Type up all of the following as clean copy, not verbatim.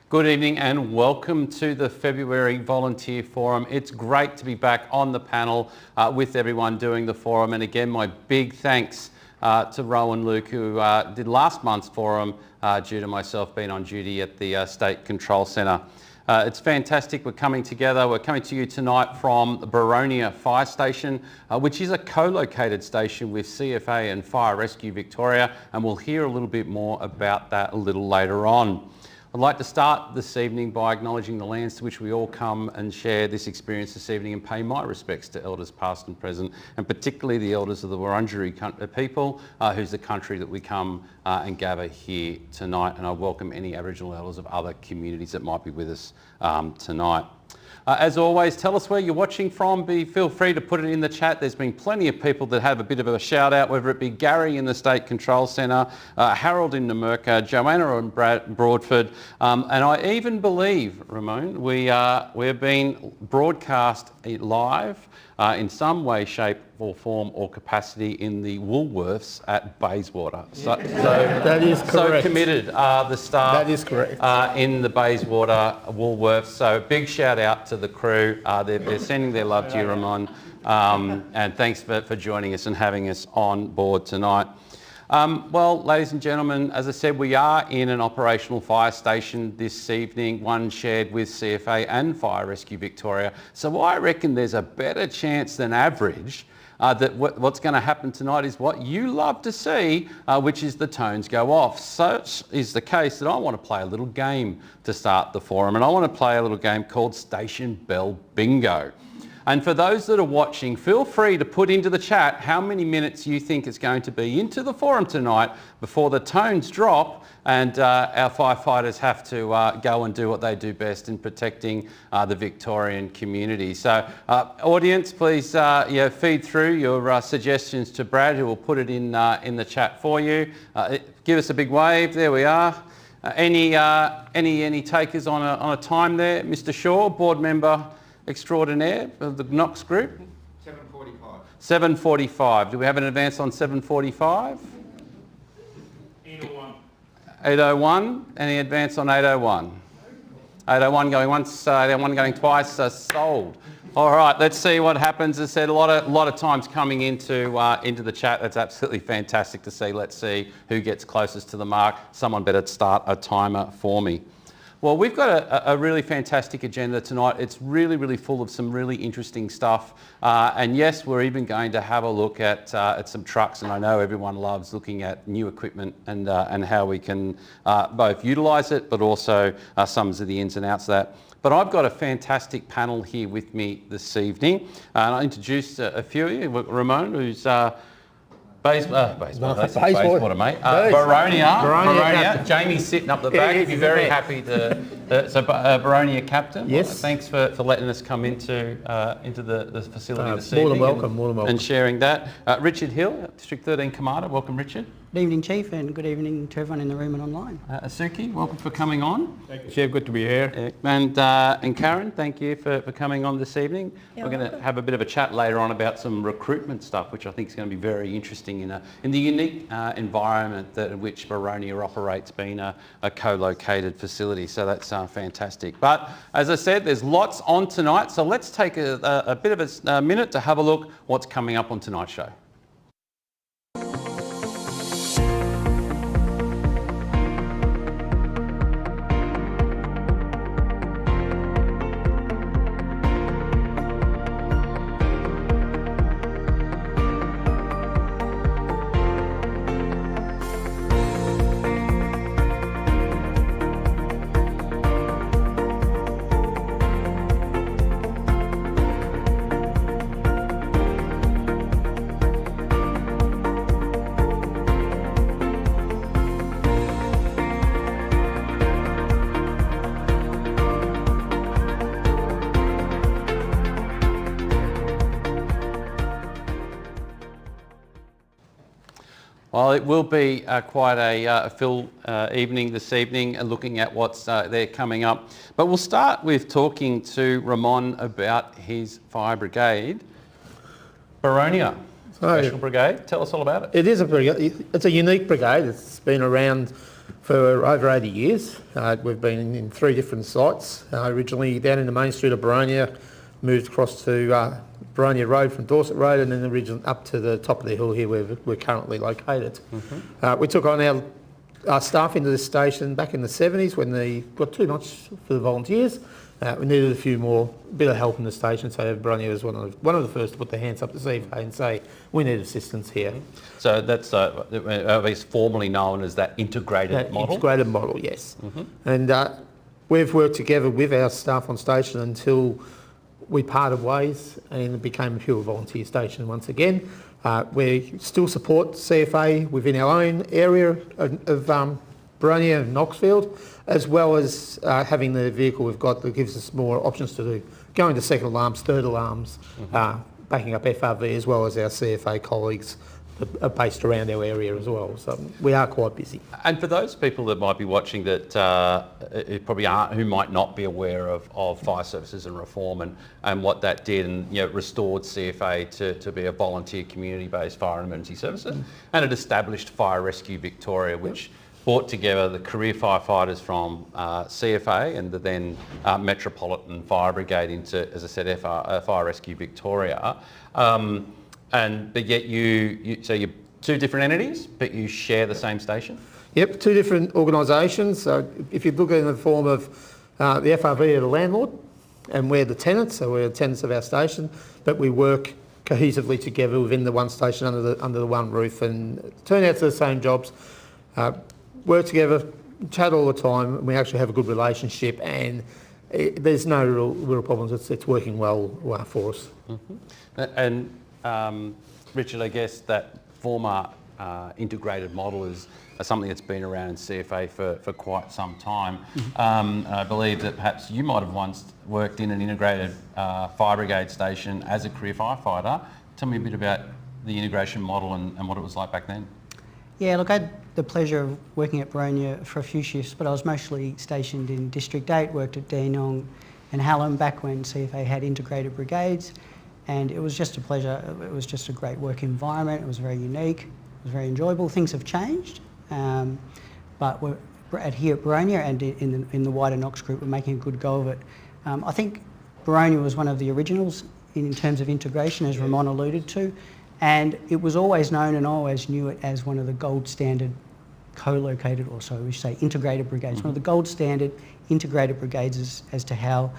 Good evening and welcome to the February Volunteer Forum. It's great to be back on the panel with everyone doing the forum, and again my big thanks to Rohan and Luke who did last month's forum due to myself being on duty at the State Control Centre. It's fantastic we're coming together. We're coming to you tonight from the Boronia Fire Station, which is a co-located station with CFA and Fire Rescue Victoria, and we'll hear a little bit more about that a little later on. I'd like to start this evening by acknowledging the lands to which we all come and share this experience this evening, and pay my respects to elders past and present, and particularly the elders of the Wurundjeri people, who's the country that we come and gather here tonight. And I welcome any Aboriginal elders of other communities that might be with us tonight. As always, tell us where you're watching from. Feel free to put it in the chat. There's been plenty of people that have a bit of a shout out, whether it be Gary in the State Control Centre, Harold in Numurkah, Joanna in Broadford, and I even believe, Ramon, we're being broadcast live in some way, shape or form or capacity in the Woolworths at Bayswater. So that is correct. So committed the staff. That is correct. In the Bayswater Woolworths. So big shout out to the crew. They're sending their love to you, Ramon. And thanks for joining us and having us on board tonight. Well, ladies and gentlemen, as I said, we are in an operational fire station this evening, one shared with CFA and Fire Rescue Victoria. So I reckon there's a better chance than average that what's going to happen tonight is what you love to see, which is the tones go off. Such is the case that I want to play a little game to start the forum, and I want to play a little game called Station Bell Bingo. And for those that are watching, feel free to put into the chat how many minutes you think it's going to be into the forum tonight before the tones drop and our firefighters have to go and do what they do best in protecting the Victorian community. So audience, please feed through your suggestions to Brad, who will put it in the chat for you. Give us a big wave. There we are. Any takers on a time there? Mr. Shaw, board member extraordinaire of the Knox Group. 7:45. 7:45. Do we have an advance on 7:45? 8:01. 8:01. Any advance on 8:01? 8:01 going once, 8:01 going twice. Sold. All right, let's see what happens. As I said, a lot of times coming into the chat. That's absolutely fantastic to see. Let's see who gets closest to the mark. Someone better start a timer for me. Well, we've got a really fantastic agenda tonight. It's really, really full of some really interesting stuff. And yes, we're even going to have a look at some trucks, and I know everyone loves looking at new equipment and how we can both utilise it, but also some of the ins and outs of that. But I've got a fantastic panel here with me this evening. And I'll introduce a few of you. Ramon, who's Basewater, mate. Boronia. Jamie's sitting up the back. He'd be very happy to. Boronia Captain. Yes. Thanks for letting us come into the facility this more evening. More than welcome. And sharing that. Richard Hill, District 13 Commander. Welcome, Richard. Good evening, Chief, and good evening to everyone in the room and online. Sukhi, welcome for coming on. Thank you, Chief. Good to be here. And Karen, thank you for coming on this evening. We're going to have a bit of a chat later on about some recruitment stuff, which I think is going to be very interesting in the unique environment in which Boronia operates, being a co-located facility. So that's fantastic. But as I said, there's lots on tonight. So let's take a bit of a minute to have a look what's coming up on tonight's show. Well, it will be quite a full evening this evening, looking at what's there coming up. But we'll start with talking to Ramon about his fire brigade, Boronia Special Brigade. Tell us all about it. It is a brigade. It's a unique brigade. It's been around for over 80 years. We've been in 3 different sites. Originally down in the main street of Boronia, moved across to Boronia Road from Dorset Road, and then originally up to the top of the hill here where we're currently located. Mm-hmm. We took on our staff into this station back in the 70s when they got too much for the volunteers. We needed a few more, bit of help in the station, so Boronia was one of the first to put their hands up to CFA and say, we need assistance here. So that's it's formally known as that integrated model? Integrated model, yes. Mm-hmm. And we've worked together with our staff on station until we parted ways and it became a pure volunteer station once again. We still support CFA within our own area of Boronia and Knoxfield, as well as having the vehicle we've got that gives us more options to do, going to second alarms, third alarms, backing up FRV, as well as our CFA colleagues are based around our area as well. So we are quite busy. And for those people that might be watching that probably aren't, who might not be aware of fire services and reform and what that did, and restored CFA to be a volunteer community-based fire and emergency services, and it established Fire Rescue Victoria, which brought together the career firefighters from CFA and the then Metropolitan Fire Brigade into, as I said, Fire Rescue Victoria. But yet so you're 2 different entities, but you share the same station? Yep, 2 different organisations. So if you look at it in the form of the FRV are the landlord and we're the tenants, so we're the tenants of our station, but we work cohesively together within the one station under the one roof and turn out to the same jobs, work together, chat all the time, and we actually have a good relationship, and there's no real problems. It's working well for us. Mm-hmm. And Richard, I guess that former integrated model is something that's been around in CFA for quite some time. Mm-hmm. I believe that perhaps you might have once worked in an integrated fire brigade station as a career firefighter. Tell me a bit about the integration model and what it was like back then. Yeah, look, I had the pleasure of working at Boronia for a few shifts, but I was mostly stationed in District 8, worked at Dandenong and Hallam back when CFA had integrated brigades, and it was just a pleasure. It was just a great work environment. It was very unique. It was very enjoyable. Things have changed, but we're here at Boronia and in the wider Knox group, we're making a good go of it. I think Boronia was one of the originals in terms of integration, as Ramon alluded to, and it was always known, and I always knew it as one of the gold standard co-located, or so we say integrated brigades, one of the gold standard integrated brigades as to how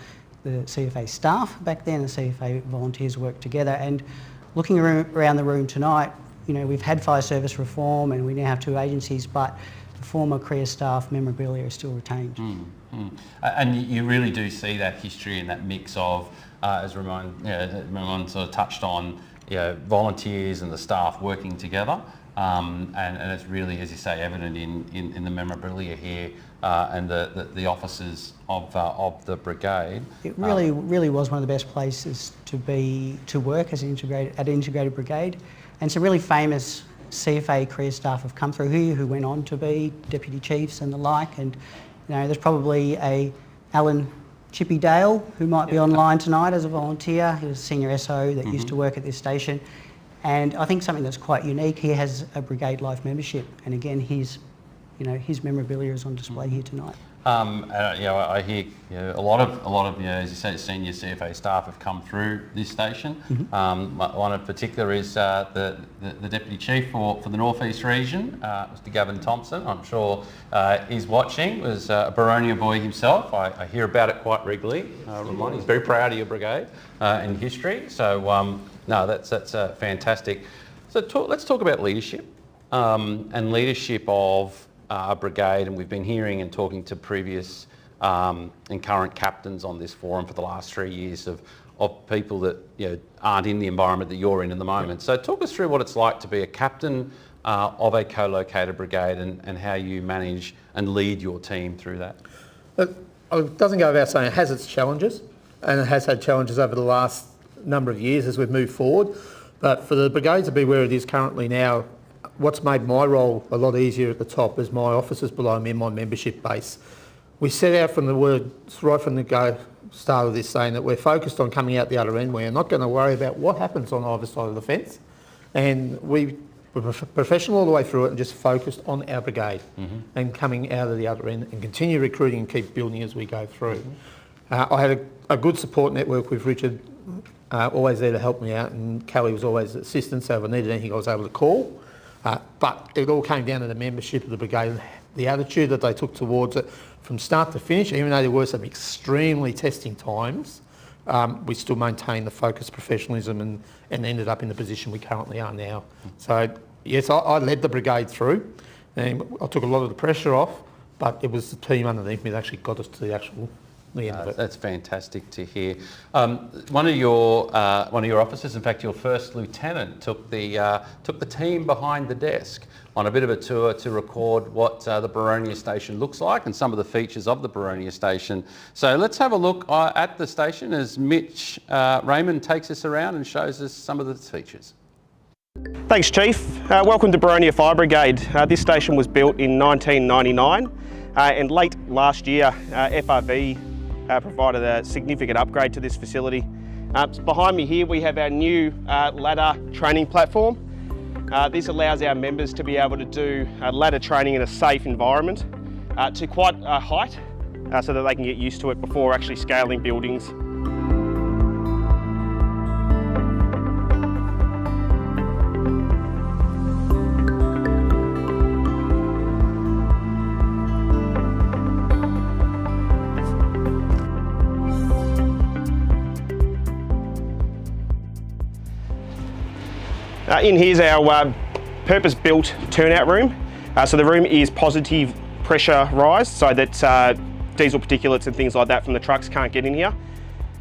the CFA staff back then and the CFA volunteers worked together. And looking around the room tonight, you know, we've had fire service reform and we now have 2 agencies, but the former career staff memorabilia is still retained. And you really do see that history and that mix of, as Ramon sort of touched on, volunteers and the staff working together. And it's really, as you say, evident in the memorabilia here and the officers of the brigade. It really was one of the best places to work as an integrated brigade, and some really famous CFA career staff have come through here who went on to be deputy chiefs and the like. And there's probably a Alan Chippy Dale who might be online tonight as a volunteer. He was a senior SO that used to work at this station. And I think something that's quite unique, he has a Brigade Life membership, and again, his memorabilia is on display here tonight. I hear a lot of as you say, senior CFA staff have come through this station. One in particular is the Deputy Chief for the North East region, Mr. Gavin Thompson. I'm sure he's watching. Was a Boronia boy himself. I hear about it quite regularly. Ramon, he's very proud of your brigade and history. So that's fantastic. So let's talk about leadership and leadership of our brigade, and we've been hearing and talking to previous and current captains on this forum for the last 3 years of people that aren't in the environment that you're in the moment. So talk us through what it's like to be a captain of a co-located brigade and how you manage and lead your team through that. It doesn't go without saying it has its challenges, and it has had challenges over the last number of years as we've moved forward. But for the brigade to be where it is currently now, what's made my role a lot easier at the top is my officers below me and my membership base. We set out from the word right from the start of this saying that we're focused on coming out the other end. We're not going to worry about what happens on either side of the fence, and we were professional all the way through it and just focused on our brigade and coming out of the other end and continue recruiting and keep building as we go through. I had a good support network with Richard, always there to help me out, and Kelly was always assistant, so if I needed anything I was able to call. But it all came down to the membership of the brigade, the attitude that they took towards it from start to finish. Even though there were some extremely testing times, we still maintained the focus, professionalism, and ended up in the position we currently are now. So yes, I led the brigade through, and I took a lot of the pressure off, but it was the team underneath me that actually got us to the end of it. That's fantastic to hear. One of your officers, in fact, your first lieutenant, took the team behind the desk on a bit of a tour to record what the Boronia station looks like and some of the features of the Boronia station. So let's have a look at the station as Mitch Raymond takes us around and shows us some of the features. Thanks, Chief. Welcome to Boronia Fire Brigade. This station was built in 1999 and late last year FRV provided a significant upgrade to this facility. Behind me here we have our new ladder training platform. This allows our members to be able to do ladder training in a safe environment to quite a height so that they can get used to it before actually scaling buildings. In here's our purpose-built turnout room. So the room is positive pressure rise so that diesel particulates and things like that from the trucks can't get in here.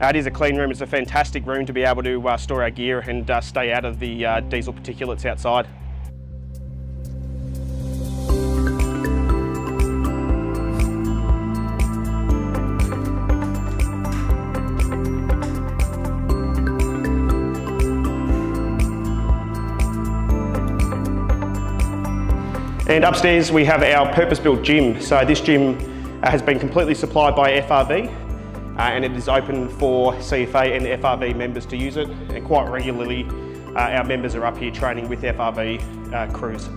It is a clean room. It's a fantastic room to be able to store our gear and stay out of the diesel particulates outside. And upstairs we have our purpose-built gym. So this gym has been completely supplied by FRV and it is open for CFA and FRV members to use it. And quite regularly our members are up here training with FRV crews.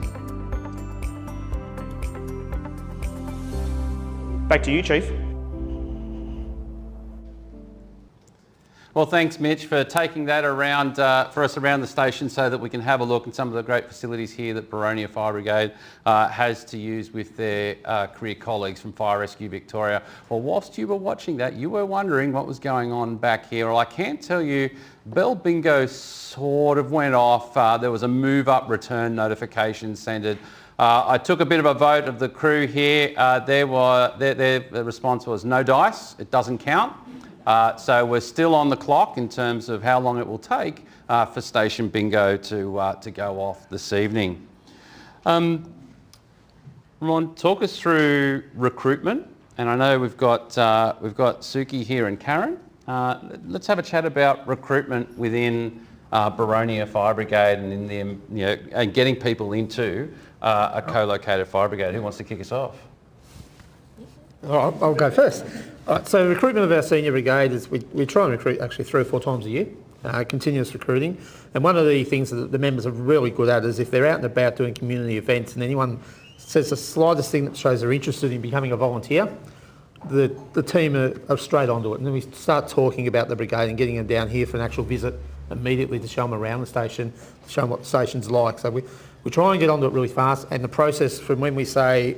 Back to you, Chief. Well, thanks, Mitch, for taking that around for us around the station so that we can have a look at some of the great facilities here that Boronia Fire Brigade has to use with their career colleagues from Fire Rescue Victoria. Well, whilst you were watching that, you were wondering what was going on back here. Well, I can't tell you, Bell Bingo sort of went off. There was a move up return notification sent. I took a bit of a vote of the crew here. Their response was no dice, it doesn't count. So we're still on the clock in terms of how long it will take for Station Bingo to go off this evening. Ramon, talk us through recruitment, and I know we've got Sukhi here and Karen. Let's have a chat about recruitment within Boronia Fire Brigade and in the and getting people into a co-located fire brigade. Who wants to kick us off? I'll go first. All right, so recruitment of our senior brigade is we try and recruit actually 3 or 4 times a year, continuous recruiting. And one of the things that the members are really good at is if they're out and about doing community events and anyone says the slightest thing that shows they're interested in becoming a volunteer, the team are straight onto it. And then we start talking about the brigade and getting them down here for an actual visit immediately to show them around the station, to show them what the station's like. So we try and get onto it really fast. And the process from when we say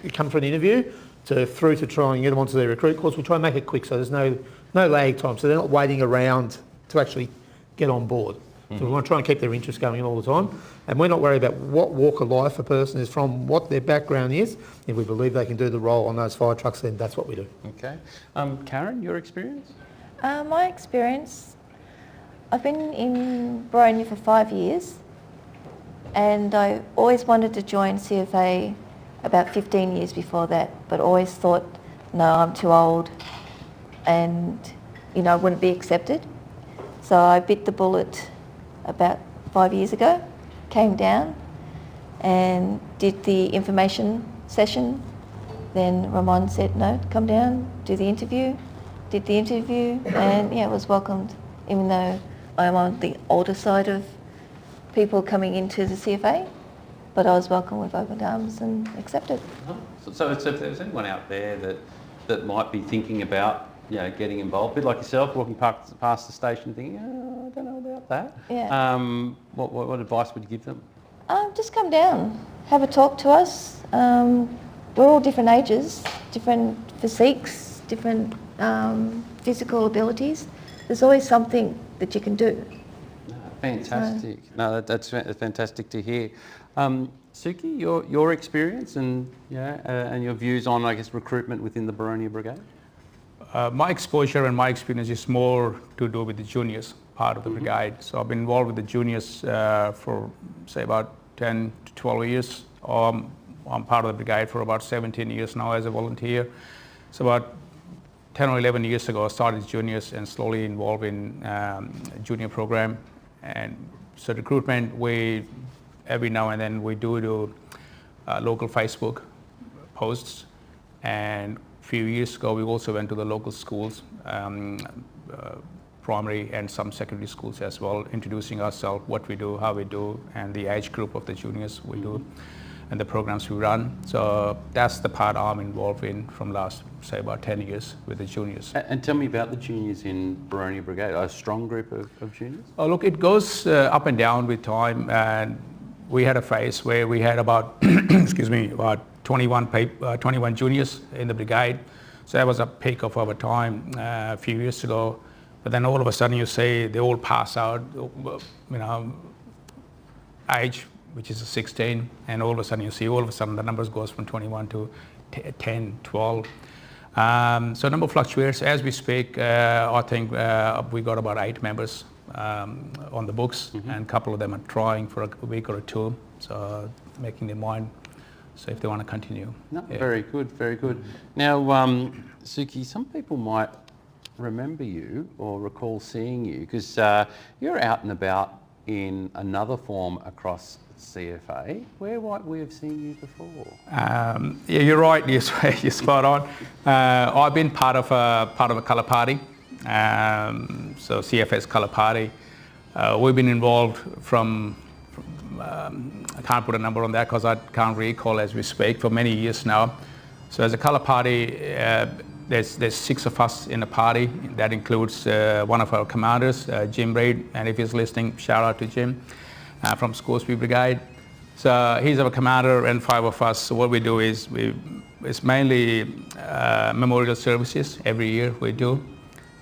you come for an interview through to try and get them onto their recruit course, we try and make it quick so there's no lag time. So they're not waiting around to actually get on board. So we want to try and keep their interest going all the time. And we're not worried about what walk of life a person is from, what their background is. If we believe they can do the role on those fire trucks, then that's what we do. Okay. Karen, your experience? My experience, I've been in Boronia for 5 years, and I always wanted to join CFA about 15 years before that, but always thought, no, I'm too old and, I wouldn't be accepted. So I bit the bullet about 5 years ago, came down and did the information session. Then Ramon said, no, come down, do the interview. Did the interview and was welcomed, even though I'm on the older side of people coming into the CFA. But I was welcomed with open arms and accepted. So if there's anyone out there that might be thinking about getting involved, a bit like yourself, walking past the station thinking, I don't know about that. Yeah. What advice would you give them? Just come down, have a talk to us. We're all different ages, different physiques, different physical abilities. There's always something that you can do. Fantastic. No, that's fantastic to hear. Sukhi, your experience and your views on, I guess, recruitment within the Boronia Brigade? My exposure and my experience is more to do with the juniors part of the brigade. So I've been involved with the juniors for, say, about 10 to 12 years. I'm part of the brigade for about 17 years now as a volunteer. So about 10 or 11 years ago, I started juniors and slowly involved in junior program. And so recruitment, every now and then we do local Facebook posts, and a few years ago we also went to the local schools, primary and some secondary schools as well, introducing ourselves, what we do, how we do, and the age group of the juniors we do, and the programs we run. So that's the part I'm involved in from last, say, about 10 years with the juniors. And tell me about the juniors in Boronia Brigade, a strong group of juniors? Oh, look, it goes up and down with time, and we had a phase where we had about, about 21 juniors in the brigade. So that was a peak of our time a few years ago. But then all of a sudden you say they all pass out, age, which is 16, and all of a sudden the numbers goes from 21 to 10, 12. So number fluctuates as we speak. I think we got about 8 members on the books, and a couple of them are trying for a week or 2, so making their mind, so if they want to continue. No, yeah. Very good, very good. Now, Sukhi, some people might remember you or recall seeing you because you're out and about in another form across CFA. Where might we have seen you before? Yeah, you're right. You're spot on. I've been part of a colour party. So CFA's colour party. We've been involved from I can't put a number on that because I can't recall as we speak, for many years now. So as a colour party, there's 6 of us in the party. That includes one of our commanders, Jim Reid, and if he's listening, shout out to Jim from Scoresby Brigade. So he's our commander and 5 of us. So what we do is it's mainly memorial services every year we do.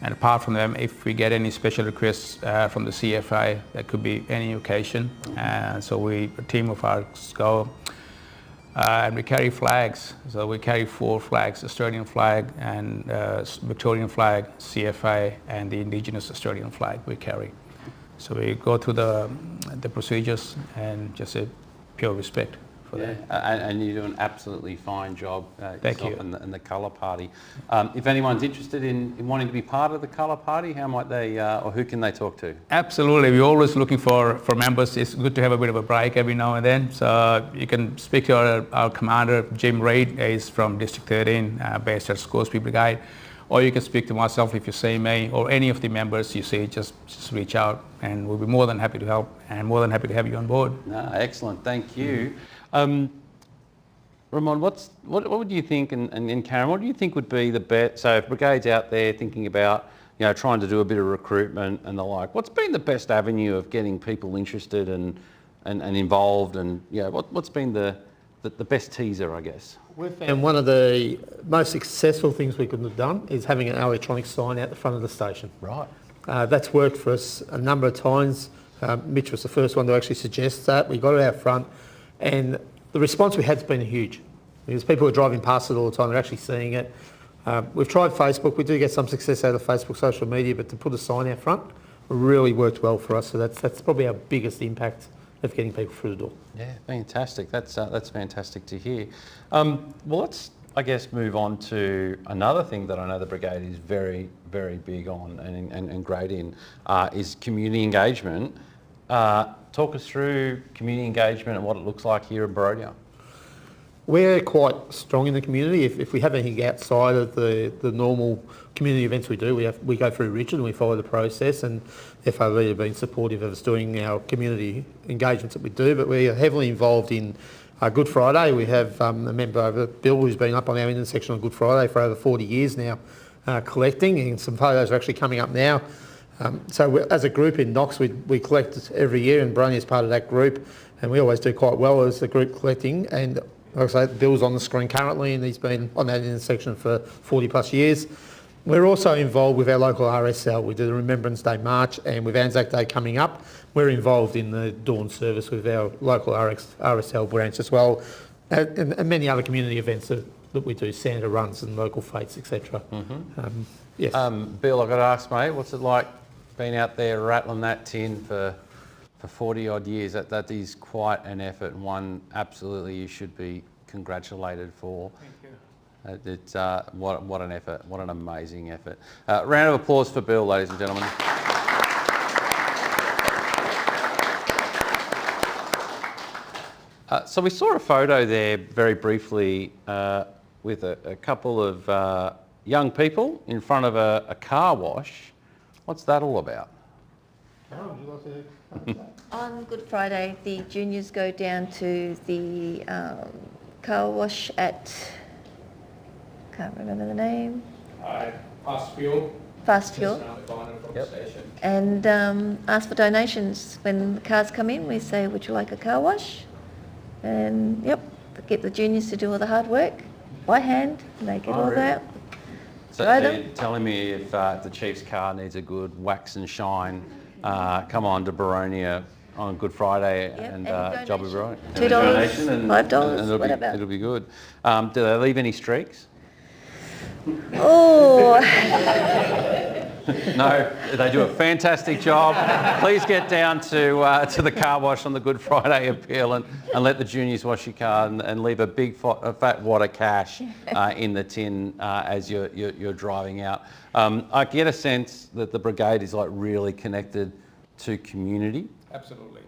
And apart from them, if we get any special requests from the CFA, that could be any occasion. So a team of ours go. And we carry flags. So we carry 4 flags: Australian flag and Victorian flag, CFA, and the Indigenous Australian flag we carry. So we go through the procedures and just a pure respect for that. And you do an absolutely fine job Thank you. and the colour party. If anyone's interested in wanting to be part of the colour party, how might they, or who can they talk to? Absolutely. We're always looking for members. It's good to have a bit of a break every now and then. So you can speak to our commander, Jim Reid. He's from District 13, based at Scoresby Brigade. Or you can speak to myself if you see me, or any of the members you see, just reach out and we'll be more than happy to help and more than happy to have you on board. No, excellent, thank you. Ramon, what would you think, and Karen, what do you think would be the best, so if Brigade's out there thinking about, trying to do a bit of recruitment and the like, what's been the best avenue of getting people interested and involved, and what's been the best teaser, I guess? We've found one of the most successful things we could have done is having an electronic sign out the front of the station. Right. That's worked for us a number of times. Mitch was the first one to actually suggest that. We got it out front, and the response we had has been huge because people are driving past it all the time. They're actually seeing it. We've tried Facebook. We do get some success out of Facebook social media, but to put a sign out front really worked well for us. So that's probably our biggest impact of getting people through the door. Yeah, fantastic. That's fantastic to hear. Well, let's, I guess, move on to another thing that I know the Brigade is very, very big on and great in, is community engagement. Talk us through community engagement and what it looks like here in Boronia. We're quite strong in the community. If we have anything outside of the normal community events we do, we go through Richard and we follow the process, and FOV have been supportive of us doing our community engagements that we do, but we are heavily involved in Good Friday. We have a member over Bill who's been up on our intersection on Good Friday for over 40 years now, collecting, and some photos are actually coming up now. So as a group in Knox, we collect every year, and Boronia is part of that group, and we always do quite well as the group collecting. And like I say, Bill's on the screen currently, and he's been on that intersection for 40 plus years. We're also involved with our local RSL. We do the Remembrance Day March, and with Anzac Day coming up, we're involved in the dawn service with our local RSL branch as well, and many other community events that we do, Santa runs and local fates, etc. Yes. Bill, I've got to ask, mate, what's it like being out there rattling that tin for 40 odd years? That is quite an effort, and one absolutely you should be congratulated for. Thank you. It's what an effort, what an amazing effort. Round of applause for Bill, ladies and gentlemen. So we saw a photo there very briefly with a couple of young people in front of a car wash. What's that all about? On Good Friday, the juniors go down to the car wash at, can't remember the name. Fast Fuel. Fast Fuel. Yep. And ask for donations. When the cars come in, we say, would you like a car wash? And get the juniors to do all the hard work by hand, and they get all that. So you're telling me if the Chief's car needs a good wax and shine, come on to Boronia on Good Friday and job will be right. $2, $5, whatever. It'll be good. Do they leave any streaks? Oh. No, they do a fantastic job. Please get down to the car wash on the Good Friday appeal and let the juniors wash your car and leave a big fat wad of cash in the tin as you're driving out. I get a sense that the Brigade is like really connected to community. Absolutely.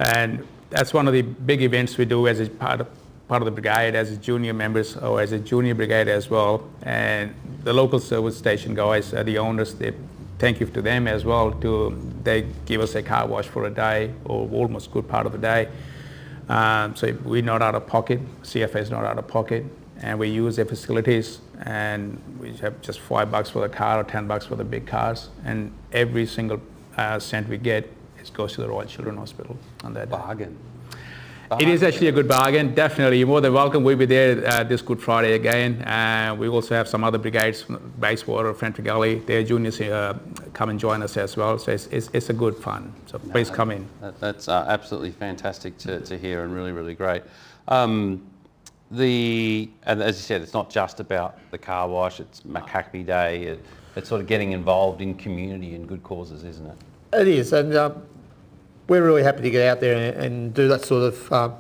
And that's one of the big events we do as a part of the Brigade, as a junior members or as a junior Brigade as well. And the local service station guys, the owners, they thank you to them as well. They give us a car wash for a day or almost good part of the day. So we're not out of pocket, CFA is not out of pocket, and we use their facilities, and we have just $5 for the car or $10 for the big cars, and every single cent we get goes to the Royal Children's Hospital on that day. Bargain. It is actually a good bargain, definitely. You're more than welcome. We'll be there this Good Friday again. We also have some other brigades, Bayswater, French Gully, their juniors come and join us as well. So it's a good fun. So please come in. That's absolutely fantastic to hear and really, really great. And as you said, it's not just about the car wash, it's Mackacby Day, it's sort of getting involved in community and good causes, isn't it? It is, and we're really happy to get out there and do that sort of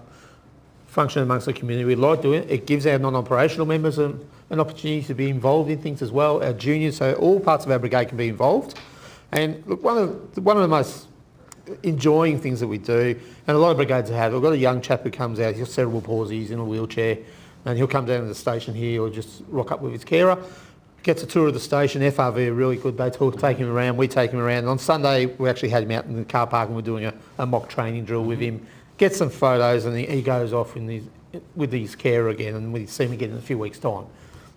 function amongst the community. We like doing it. It gives our non-operational members an opportunity to be involved in things as well, our juniors, so all parts of our brigade can be involved. And look, one of the most enjoying things that we do, and a lot of brigades have, we've got a young chap who comes out, he's got cerebral palsy, he's in a wheelchair, and he'll come down to the station here or just rock up with his carer, gets a tour of the station. FRV are really good, they take him around, we take him around. And on Sunday, we actually had him out in the car park and we're doing a mock training drill with him, get some photos, and he goes off with his carer again, and we see him again in a few weeks' time.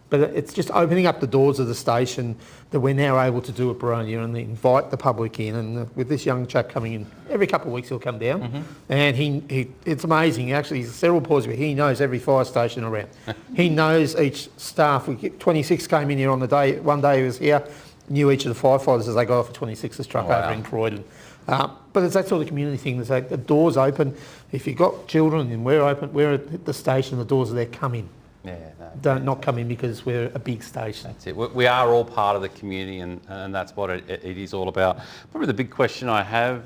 But it's just opening up the doors of the station that we're now able to do at Boronia and invite the public in. And with this young chap coming in, every couple of weeks he'll come down, and it's amazing. Actually, he's cerebral palsy, but he knows every fire station around. He knows each staff. 26 came in here on the day. One day he was here, knew each of the firefighters as they got off a 26's truck over in Croydon. But it's that sort of community thing. It's like the door's open. If you've got children and we're open, we're at the station, the doors are there, come in. Yeah, Don't not come in because we're a big station. That's it. We are all part of the community, and that's what it is all about. Probably the big question I have,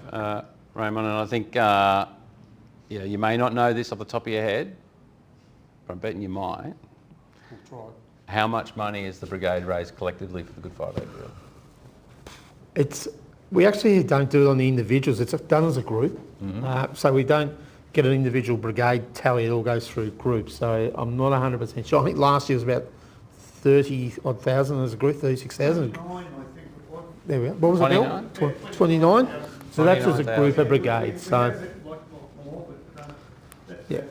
Ramon, and I think you may not know this off the top of your head, but I'm betting you might. We'll try. How much money has the brigade raised collectively for the Good Friday Bill? We actually don't do it on the individuals. It's done as a group, so we don't get an individual brigade tally. It all goes through groups. So I'm not 100% sure. I think last year was about 30-odd thousand as a group, 36,000. 29, I think it was. There we are. What was it, Bill? 29? So that was a group of brigades. So yeah.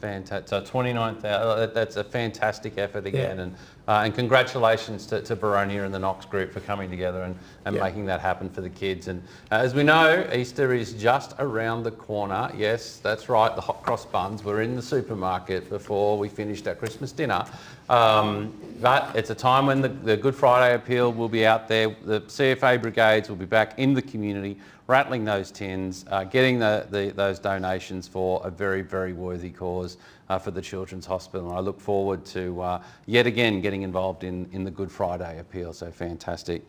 Fantastic. So 29,000, that's a fantastic effort again. Yeah. And congratulations to Boronia and the Knox group for coming together and making that happen for the kids. And as we know, Easter is just around the corner. Yes, that's right, the hot cross buns were in the supermarket before we finished our Christmas dinner. But it's a time when the Good Friday appeal will be out there. The CFA brigades will be back in the community, rattling those tins, getting those donations for a very, very worthy cause for the Children's Hospital. And I look forward to yet again getting involved in the Good Friday appeal, so fantastic.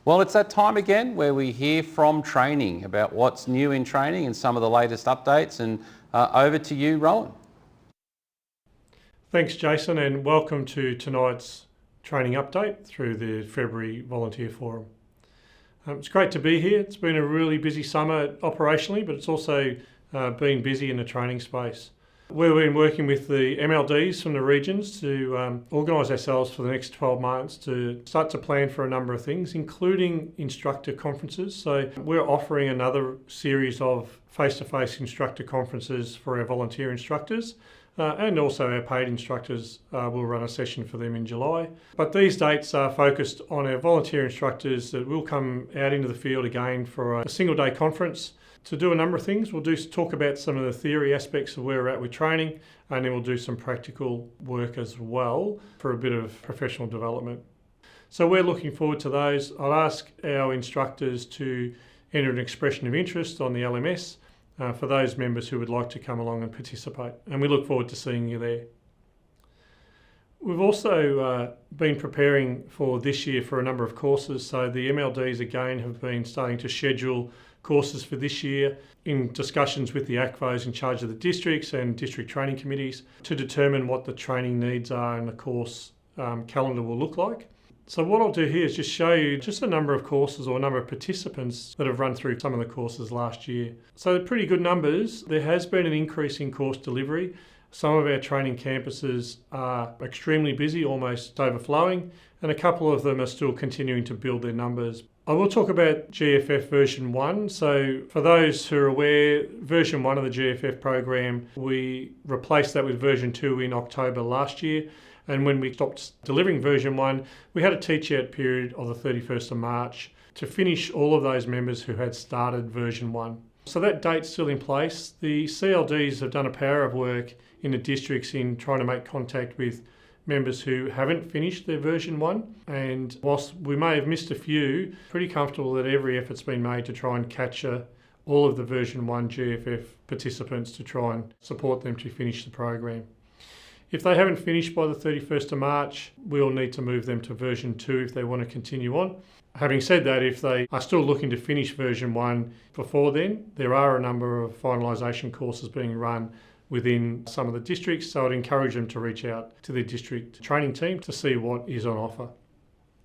Well, it's that time again where we hear from training about what's new in training and some of the latest updates. And over to you, Rohan. Thanks, Jason, and welcome to tonight's training update through the February Volunteer Forum. It's great to be here. It's been a really busy summer operationally, but it's also been busy in the training space. We've been working with the MLDs from the regions to organise ourselves for the next 12 months to start to plan for a number of things, including instructor conferences. So we're offering another series of face-to-face instructor conferences for our volunteer instructors. And also our paid instructors will run a session for them in July. But these dates are focused on our volunteer instructors that will come out into the field again for a single day conference to do a number of things. We'll talk about some of the theory aspects of where we're at with training, and then we'll do some practical work as well for a bit of professional development. So we're looking forward to those. I'll ask our instructors to enter an expression of interest on the LMS for those members who would like to come along and participate. And we look forward to seeing you there. We've also been preparing for this year for a number of courses. So the MLDs again have been starting to schedule courses for this year in discussions with the ACFOs in charge of the districts and district training committees to determine what the training needs are and the course calendar will look like. So what I'll do here is just show you just a number of courses or a number of participants that have run through some of the courses last year. So they're pretty good numbers. There has been an increase in course delivery. Some of our training campuses are extremely busy, almost overflowing, and a couple of them are still continuing to build their numbers. I will talk about GFF version 1. So for those who are aware, version 1 of the GFF program, we replaced that with version 2 in October last year. And when we stopped delivering version 1, we had a teach-out period of the 31st of March to finish all of those members who had started version 1. So that date's still in place. The CLDs have done a power of work in the districts in trying to make contact with members who haven't finished their version 1. And whilst we may have missed a few, pretty comfortable that every effort's been made to try and capture all of the version 1 GFF participants to try and support them to finish the program. If they haven't finished by the 31st of March, we'll need to move them to version 2 if they want to continue on. Having said that, if they are still looking to finish version 1 before then, there are a number of finalisation courses being run within some of the districts, so I'd encourage them to reach out to their district training team to see what is on offer.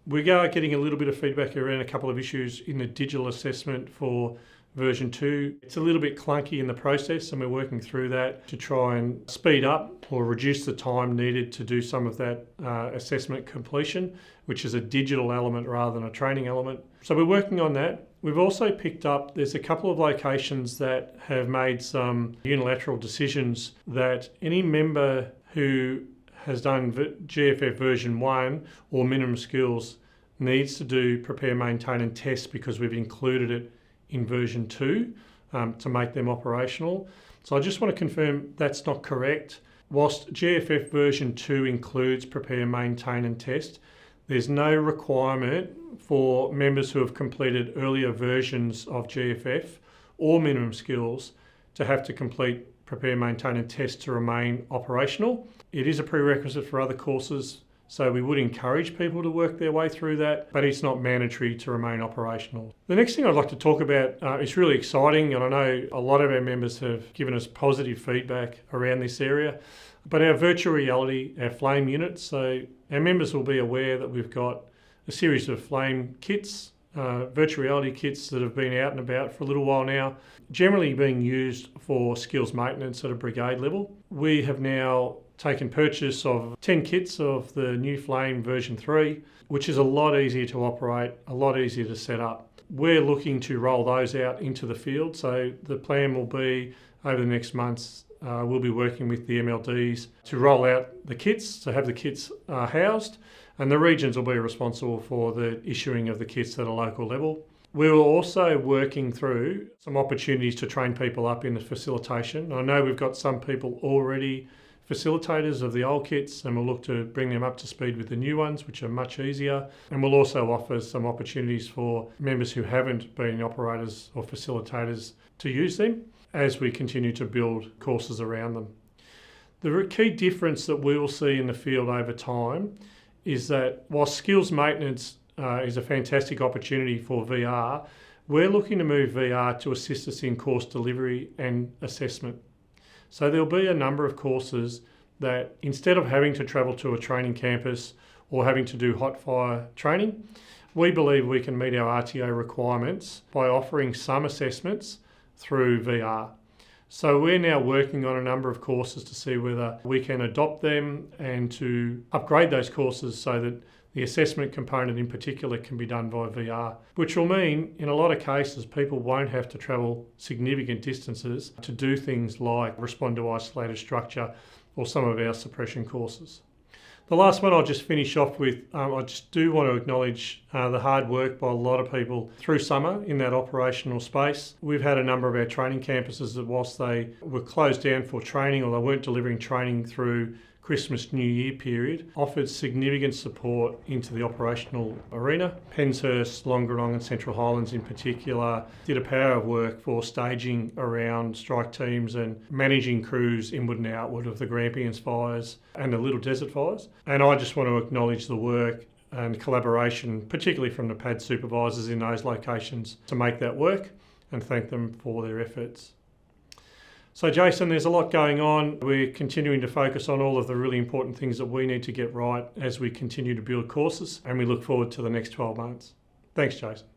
We are getting a little bit of feedback around a couple of issues in the digital assessment for version 2. It's a little bit clunky in the process, and we're working through that to try and speed up or reduce the time needed to do some of that assessment completion, which is a digital element rather than a training element. So we're working on that. We've also picked up, there's a couple of locations that have made some unilateral decisions that any member who has done GFF version 1 or minimum skills needs to do prepare, maintain and test, because we've included it in version 2 to make them operational. So I just want to confirm that's not correct. Whilst GFF version 2 includes prepare, maintain and test, there's no requirement for members who have completed earlier versions of GFF or minimum skills to have to complete prepare, maintain and test to remain operational. It is a prerequisite for other courses, so we would encourage people to work their way through that, but it's not mandatory to remain operational. The next thing I'd like to talk about is really exciting, and I know a lot of our members have given us positive feedback around this area, but our virtual reality, our flame units, so our members will be aware that we've got a series of flame kits, virtual reality kits that have been out and about for a little while now, generally being used for skills maintenance at a brigade level. We have now taken purchase of 10 kits of the new Flame version 3, which is a lot easier to operate, a lot easier to set up. We're looking to roll those out into the field, so the plan will be over the next months, we'll be working with the MLDs to roll out the kits, to have the kits housed, and the regions will be responsible for the issuing of the kits at a local level. We're also working through some opportunities to train people up in the facilitation. I know we've got some people already facilitators of the old kits, and we'll look to bring them up to speed with the new ones, which are much easier. And we'll also offer some opportunities for members who haven't been operators or facilitators to use them as we continue to build courses around them. The key difference that we will see in the field over time is that while skills maintenance is a fantastic opportunity for VR, we're looking to move VR to assist us in course delivery and assessment. So there'll be a number of courses that instead of having to travel to a training campus or having to do hot fire training, we believe we can meet our RTO requirements by offering some assessments through VR. So we're now working on a number of courses to see whether we can adopt them and to upgrade those courses so that the assessment component in particular can be done via VR, which will mean in a lot of cases people won't have to travel significant distances to do things like respond to isolated structure or some of our suppression courses. The last one I'll just finish off with, I just do want to acknowledge the hard work by a lot of people through summer in that operational space. We've had a number of our training campuses that whilst they were closed down for training or they weren't delivering training through Christmas, New Year period, offered significant support into the operational arena. Penshurst, Longerenong and Central Highlands in particular did a power of work for staging around strike teams and managing crews inward and outward of the Grampians fires and the Little Desert fires. And I just want to acknowledge the work and collaboration, particularly from the pad supervisors in those locations, to make that work, and thank them for their efforts. So Jason, there's a lot going on. We're continuing to focus on all of the really important things that we need to get right as we continue to build courses, and we look forward to the next 12 months. Thanks, Jason.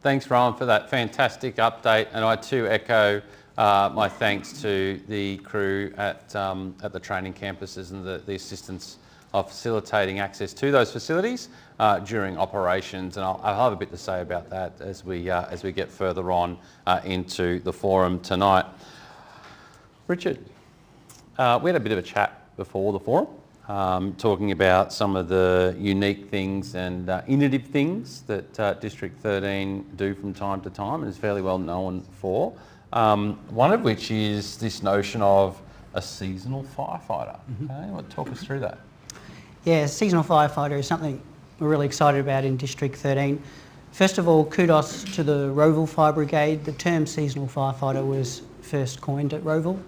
Thanks, Rohan, for that fantastic update, and I too echo my thanks to the crew at the training campuses and the assistance of facilitating access to those facilities during operations, and I'll have a bit to say about that as we get further on into the forum tonight. Richard, we had a bit of a chat before the forum, talking about some of the unique things and innovative things that District 13 do from time to time and is fairly well known for. One of which is this notion of a seasonal firefighter. Okay, well, talk us through that. Yeah, seasonal firefighter is something we're really excited about in District 13. First of all, kudos to the Roval Fire Brigade. The term seasonal firefighter was first coined at Roval.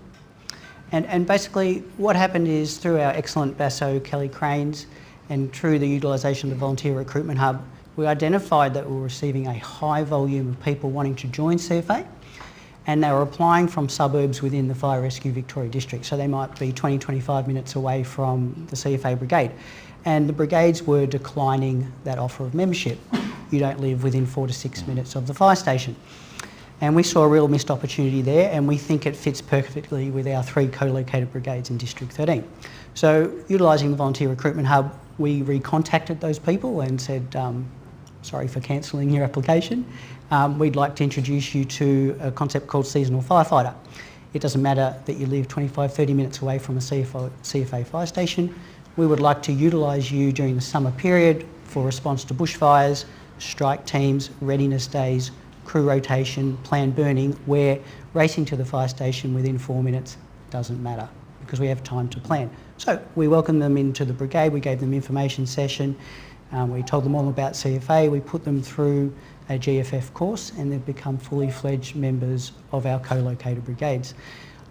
And basically what happened is through our excellent BASO Kelly Cranes and through the utilisation of the Volunteer Recruitment Hub, we identified that we were receiving a high volume of people wanting to join CFA, and they were applying from suburbs within the Fire Rescue Victoria District. So they might be 20, 25 minutes away from the CFA Brigade. And the brigades were declining that offer of membership. You don't live within 4 to 6 minutes of the fire station. And we saw a real missed opportunity there, and we think it fits perfectly with our 3 co-located brigades in District 13. So utilising the Volunteer Recruitment Hub, we recontacted those people and said, sorry for cancelling your application. We'd like to introduce you to a concept called seasonal firefighter. It doesn't matter that you live 25, 30 minutes away from a CFA fire station. We would like to utilise you during the summer period for response to bushfires, strike teams, readiness days, crew rotation, planned burning, where racing to the fire station within 4 minutes doesn't matter because we have time to plan. So we welcomed them into the brigade, we gave them information session, we told them all about CFA, we put them through a GFF course, and they've become fully fledged members of our co-located brigades.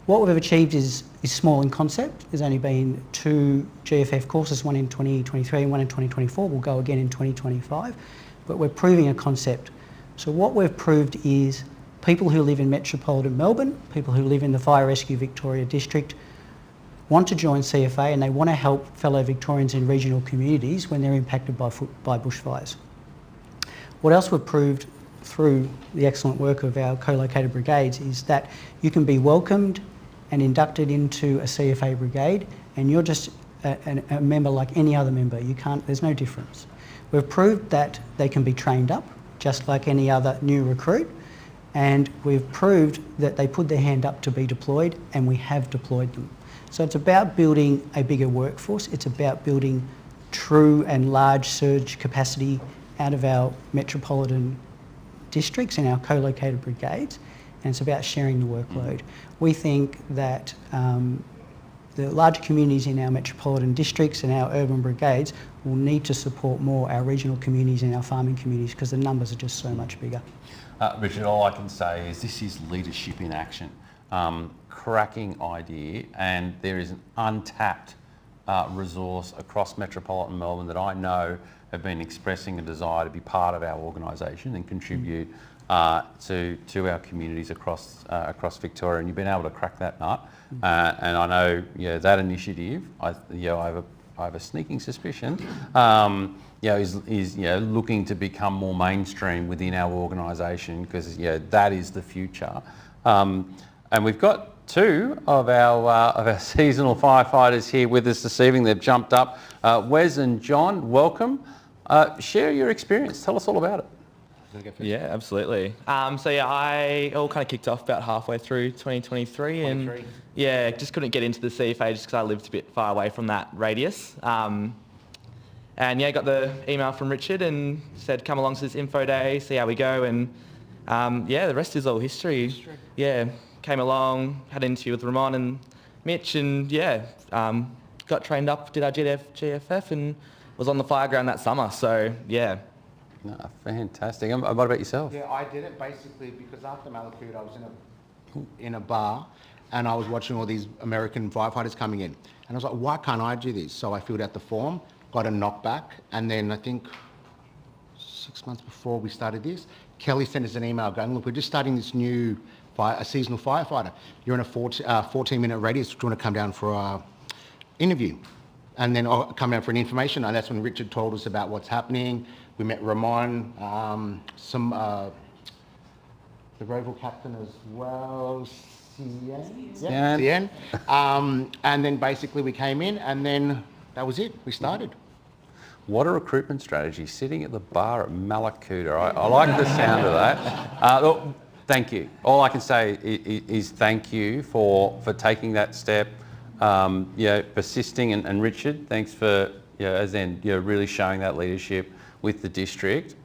What we've achieved is small in concept. There's only been 2 GFF courses, one in 2023 and one in 2024. We'll go again in 2025, but we're proving a concept. So what we've proved is people who live in metropolitan Melbourne, people who live in the Fire Rescue Victoria District, want to join CFA and they want to help fellow Victorians in regional communities when they're impacted by bushfires. What else we've proved through the excellent work of our co-located brigades is that you can be welcomed and inducted into a CFA brigade and you're just a member like any other member. There's no difference. We've proved that they can be trained up just like any other new recruit, and we've proved that they put their hand up to be deployed, and we have deployed them. So it's about building a bigger workforce. It's about building true and large surge capacity out of our metropolitan districts and our co-located brigades, and it's about sharing the workload. We think that the larger communities in our metropolitan districts and our urban brigades will need to support more our regional communities and our farming communities because the numbers are just so much bigger. Richard, all I can say is this is leadership in action. Cracking idea, and there is an untapped resource across metropolitan Melbourne that I know have been expressing a desire to be part of our organisation and contribute to our communities across Victoria, and you've been able to crack that nut. And I know that initiative, I have a sneaking suspicion, is looking to become more mainstream within our organisation because that is the future. And we've got 2 of our seasonal firefighters here with us this evening. They've jumped up. Wes and John, welcome. Share your experience. Tell us all about it. Yeah, absolutely. I all kind of kicked off about halfway through 2023 and just couldn't get into the CFA just because I lived a bit far away from that radius. Got the email from Richard and said come along to this info day, see how we go, and the rest is all history. Yeah, came along, had an interview with Ramon and Mitch, and got trained up, did our GFF and was on the fire ground that summer, so yeah. No, fantastic. And what about yourself? Yeah, I did it basically because after Malakut I was in a bar and I was watching all these American firefighters coming in. And I was like, why can't I do this? So I filled out the form, got a knockback, and then I think 6 months before we started this, Kelly sent us an email going, look, we're just starting this new a seasonal firefighter. You're in a 14-minute radius. Do you want to come down for an interview? And then I'll come down for an information. And that's when Richard told us about what's happening. We met Ramon, the Roval captain as well, Cien. And then basically we came in and then that was it. We started. What a recruitment strategy, sitting at the bar at Malakuta. I like the sound of that. Thank you. All I can say is thank you for taking that step, persisting, and Richard, thanks for really showing that leadership with the district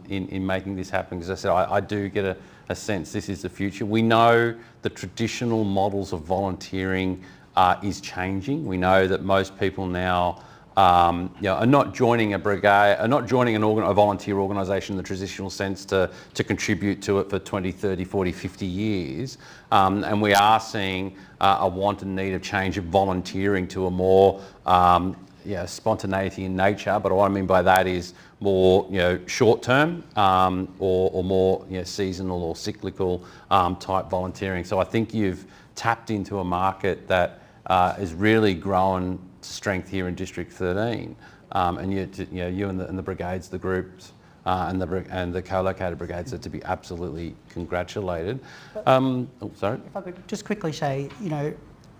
in making this happen. Because I said, I do get a sense this is the future. We know the traditional models of volunteering is changing. We know that most people now are not joining a brigade, are not joining a volunteer organisation in the traditional sense to contribute to it for 20, 30, 40, 50 years. And we are seeing a want and need of change of volunteering to a more spontaneity in nature. But what I mean by that is more short term or more seasonal or cyclical type volunteering. So I think you've tapped into a market that is really growing strength here in District 13, and you and the brigades, the groups, and the co-located brigades are to be absolutely congratulated. Sorry. If I could just quickly say,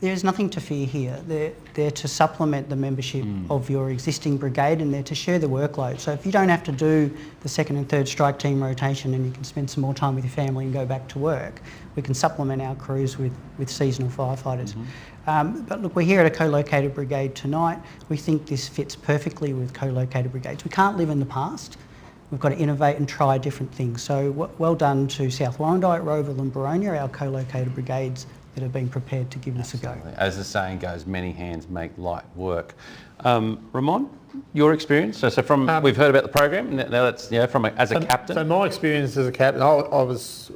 there's nothing to fear here. They're to supplement the membership of your existing brigade, and they're to share the workload. So if you don't have to do the second and third strike team rotation, and you can spend some more time with your family and go back to work, we can supplement our crews with seasonal firefighters. But look, we're here at a co-located brigade tonight. We think this fits perfectly with co-located brigades. We can't live in the past. We've got to innovate and try different things. So well done to South Warrandyte, Roval and Boronia, our co-located brigades that have been prepared to give this a go. As the saying goes, many hands make light work. Ramon, your experience? So from we've heard about the program. Now that's as a captain. So my experience as a captain, I was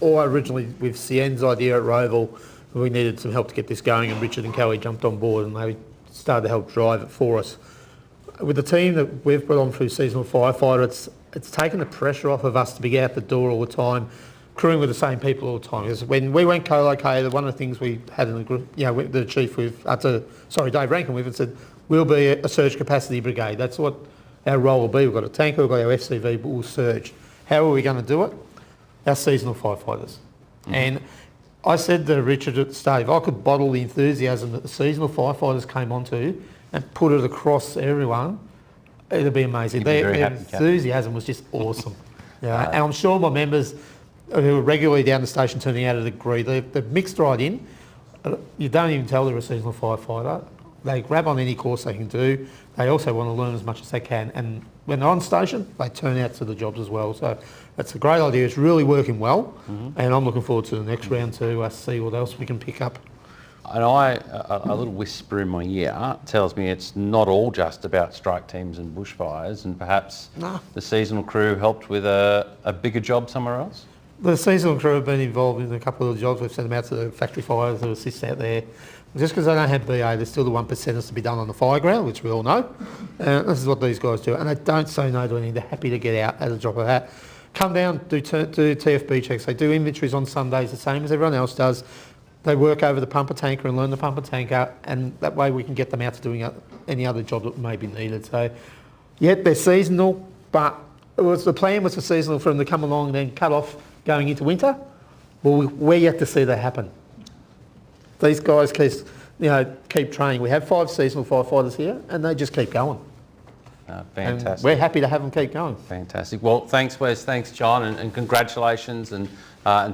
originally with Cien's idea at Roval. We needed some help to get this going, and Richard and Kelly jumped on board and they started to help drive it for us. With the team that we've put on through Seasonal Firefighter, it's taken the pressure off of us to be out the door all the time, crewing with the same people all the time. Because when we went co-located, one of the things we had in the group, the chief Dave Rankin with it said, we'll be a surge capacity brigade. That's what our role will be. We've got a tanker, we've got our FCV, but we'll surge. How are we going to do it? Our seasonal firefighters. And I said to Richard at the start, if I could bottle the enthusiasm that the seasonal firefighters came onto and put it across everyone, it'd be amazing. Their enthusiasm was just awesome. And I'm sure my members who are regularly down the station turning out would agree. They're mixed right in. You don't even tell they're a seasonal firefighter. They grab on any course they can do. They also want to learn as much as they can. And when they're on station, they turn out to the jobs as well. So that's a great idea. It's really working well. And I'm looking forward to the next round to see what else we can pick up. And a little whisper in my ear tells me it's not all just about strike teams and bushfires, and perhaps the seasonal crew helped with a bigger job somewhere else? The seasonal crew have been involved in a couple of the jobs. We've sent them out to the factory fires to assist out there. Just because they don't have BA, there's still the 1%ers to be done on the fire ground, which we all know. This is what these guys do. And they don't say no to anything. They're happy to get out at a drop of a hat. Come down, do TFB checks. They do inventories on Sundays, the same as everyone else does. They work over the pumper tanker and learn the pumper tanker, and that way we can get them out to doing any other job that may be needed. So, they're seasonal, but the plan was for seasonal for them to come along and then cut off going into winter. Well, we're yet to see that happen. These guys keep training. We have 5 seasonal firefighters here, and they just keep going. Fantastic. And we're happy to have them keep going. Fantastic. Well, thanks, Wes. Thanks, John, and congratulations, and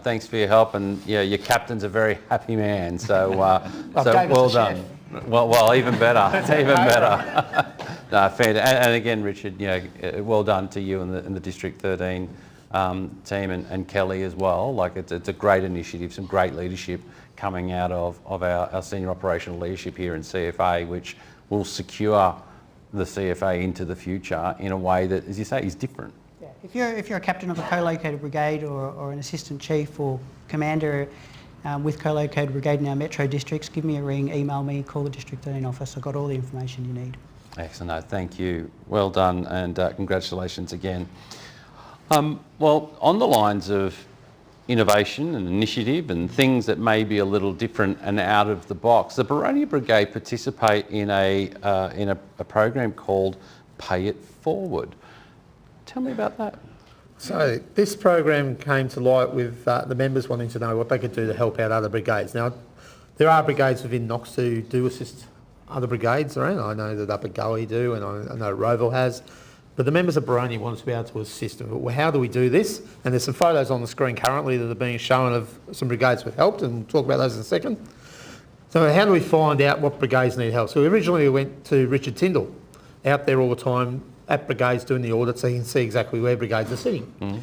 thanks for your help. And your captain's a very happy man. So, well done. Well, even better. Even better. Fantastic. And again, Richard, well done to you and the District 13 team and Kelly as well. Like it's a great initiative, some great leadership coming out of our senior operational leadership here in CFA, which will secure the CFA into the future in a way that, as you say, is different. Yeah. If you're a captain of a co-located brigade or an assistant chief or commander with co-located brigade in our metro districts, give me a ring, email me, call the District 13 office. I've got all the information you need. Excellent. No, thank you. Well done, and congratulations again. Well, on the lines of innovation and initiative and things that may be a little different and out of the box, the Boronia Brigade participate in a program called Pay It Forward. Tell me about that. So this program came to light with the members wanting to know what they could do to help out other brigades. Now, there are brigades within Knox who do assist other brigades around. I know that Upper Gully do, and I know Roval has. But the members of Boronia wanted to be able to assist. Well, how do we do this? And there's some photos on the screen currently that are being shown of some brigades we've helped, and we'll talk about those in a second. So how do we find out what brigades need help? So originally we went to Richard Tyndall, out there all the time at brigades doing the audit so you can see exactly where brigades are sitting.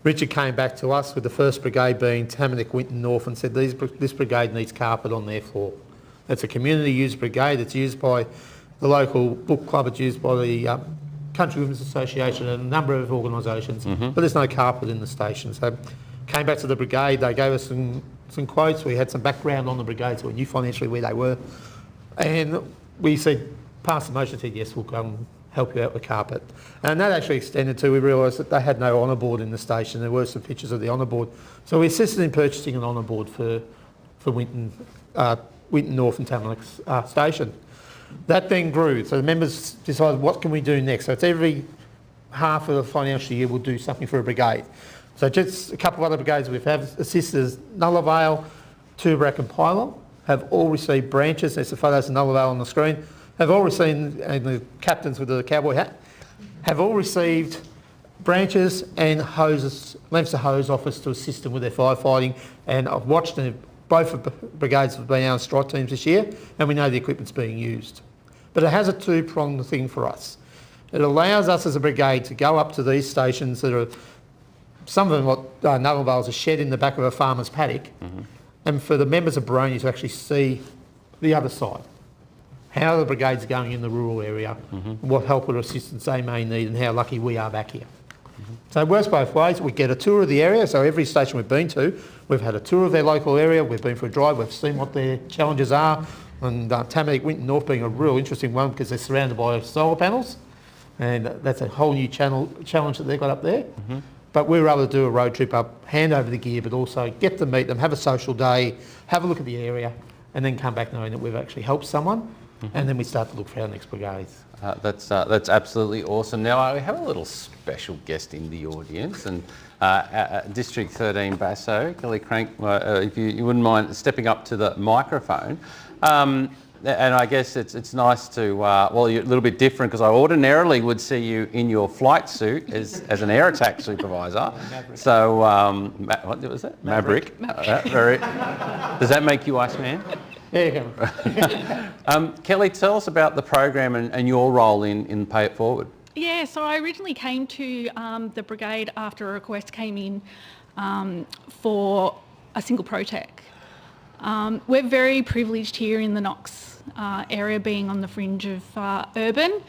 Richard came back to us with the first brigade being Tamanick, Winton North, and said this brigade needs carpet on their floor. It's a community used brigade. It's used by the local book club is used by the Country Women's Association and a number of organisations, but there's no carpet in the station. So came back to the brigade, they gave us some quotes, we had some background on the brigade, so we knew financially where they were. And we said, pass the motion, said yes, we'll go and help you out with carpet. And that actually extended to, we realised that they had no honour board in the station. There were some pictures of the honour board. So we assisted in purchasing an honour board for Winton North and Tamworth station. That then grew. So the members decided, what can we do next? So it's every half of the financial year we'll do something for a brigade. So just a couple of other brigades we've had assisters, Nulla Vale, Tubrack and Pylon, have all received branches. There's the photos of Nulla Vale on the screen. Have all received, and the captains with the cowboy hat, have all received branches and hoses, lengths of hose off us to assist them with their firefighting. And I've watched them, both of the brigades have been our strike teams this year, and we know the equipment's being used. But it has a two-pronged thing for us. It allows us as a brigade to go up to these stations that are, some of them what Nulla Vale's a shed in the back of a farmer's paddock, and for the members of Boronia to actually see the other side. How the brigade's going in the rural area, what help or assistance they may need, and how lucky we are back here. So it works both ways. We get a tour of the area, so every station we've been to, we've had a tour of their local area, we've been for a drive, we've seen what their challenges are, and Tamworth, Winton North being a real interesting one because they're surrounded by solar panels, and that's a whole new challenge that they've got up there. But we were able to do a road trip up, hand over the gear, but also get to meet them, have a social day, have a look at the area, and then come back knowing that we've actually helped someone. And then we start to look for our next brigades. That's absolutely awesome. Now, we have a little special guest in the audience, and District 13 BASO, Kelly Krajnc, if you wouldn't mind stepping up to the microphone. And I guess it's nice to, well, you're a little bit different because I ordinarily would see you in your flight suit as an air attack supervisor. So, what was that? Maverick. Does that make you Iceman? Yeah, Kelly, tell us about the program and your role in Pay It Forward. Yeah, so I originally came to the brigade after a request came in for a single pro-tech. We're very privileged here in the Knox area, being on the fringe of urban,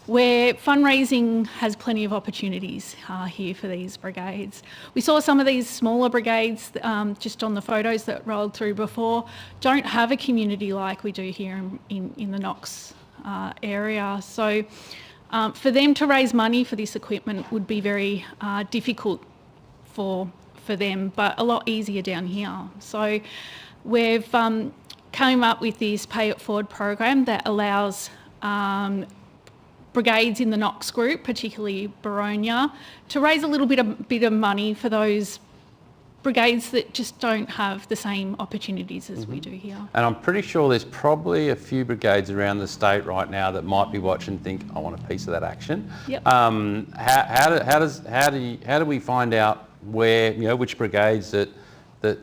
where fundraising has plenty of opportunities here for these brigades. We saw some of these smaller brigades just on the photos that rolled through before, don't have a community like we do here in the Knox area. So for them to raise money for this equipment would be very difficult for them, but a lot easier down here. So we've come up with this Pay It Forward program that allows brigades in the Knox group, particularly Boronia, to raise a little bit of money for those brigades that just don't have the same opportunities as we do here. And I'm pretty sure there's probably a few brigades around the state right now that might be watching and think, I want a piece of that action. Yep. How do we find out where, which brigades that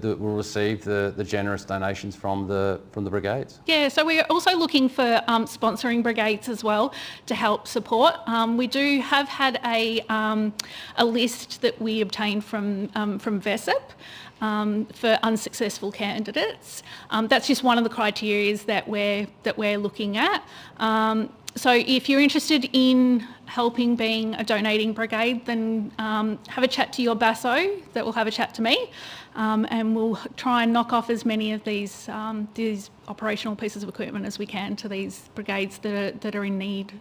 will receive the generous donations from the brigades? Yeah, so we're also looking for sponsoring brigades as well to help support. We do have had a list that we obtained from VESIP for unsuccessful candidates. That's just one of the criteria that we're looking at. So if you're interested in helping being a donating brigade, then have a chat to your BASO that will have a chat to me, and we'll try and knock off as many of these operational pieces of equipment as we can to these brigades that are in need.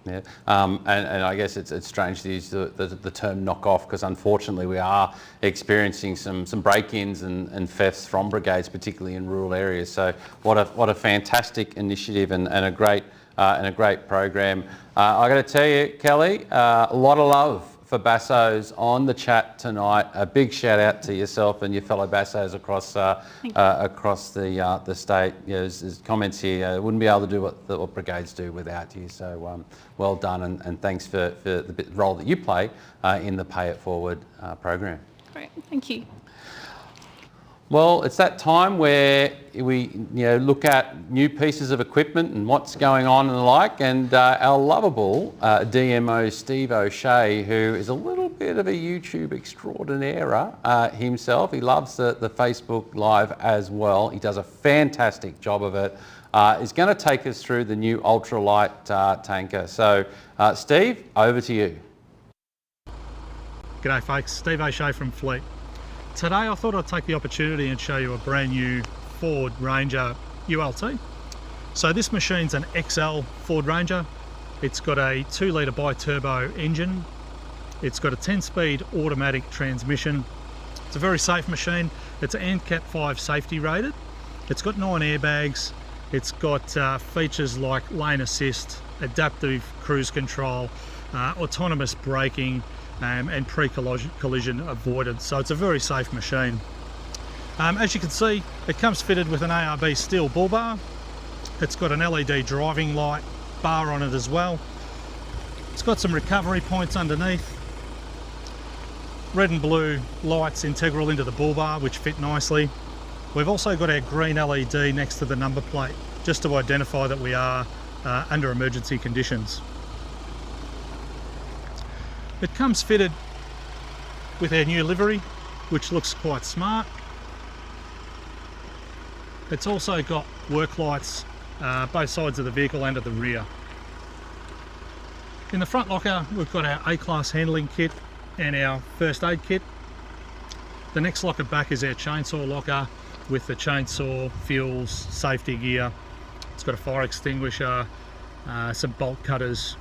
Yeah, and I guess it's strange to use the term knock off because unfortunately we are experiencing some break-ins and thefts from brigades, particularly in rural areas. So what a fantastic initiative and a great program. I got to tell you, Kelly, a lot of love for BASOs on the chat tonight. A big shout out to yourself and your fellow BASOs across the state. There's comments here. Wouldn't be able to do what brigades do without you. So well done and thanks for the role that you play in the Pay It Forward program. Great, thank you. Well, it's that time where we look at new pieces of equipment and what's going on and the like, and our lovable DMO Steve O'Shea, who is a little bit of a YouTube extraordinaire himself. He loves the Facebook Live as well. He does a fantastic job of it. is going to take us through the new Ultralight tanker. So, Steve, over to you. G'day folks, Steve O'Shea from Fleet. Today I thought I'd take the opportunity and show you a brand new Ford Ranger ULT. So this machine's an XL Ford Ranger. It's got a 2 litre bi-turbo engine. It's got a 10-speed automatic transmission. It's a very safe machine. It's ANCAP 5 safety rated. It's got 9 airbags. It's got features like lane assist, adaptive cruise control, autonomous braking, and pre-collision avoidance. So it's a very safe machine. As you can see, it comes fitted with an ARB steel bull bar. It's got an LED driving light bar on it as well. It's got some recovery points underneath. Red and blue lights integral into the bull bar, which fit nicely. We've also got our green LED next to the number plate, just to identify that we are under emergency conditions. It comes fitted with our new livery, which looks quite smart. It's also got work lights both sides of the vehicle and at the rear. In the front locker, we've got our A-class handling kit and our first aid kit. The next locker back is our chainsaw locker with the chainsaw, fuels, safety gear. It's got a fire extinguisher, some bolt cutters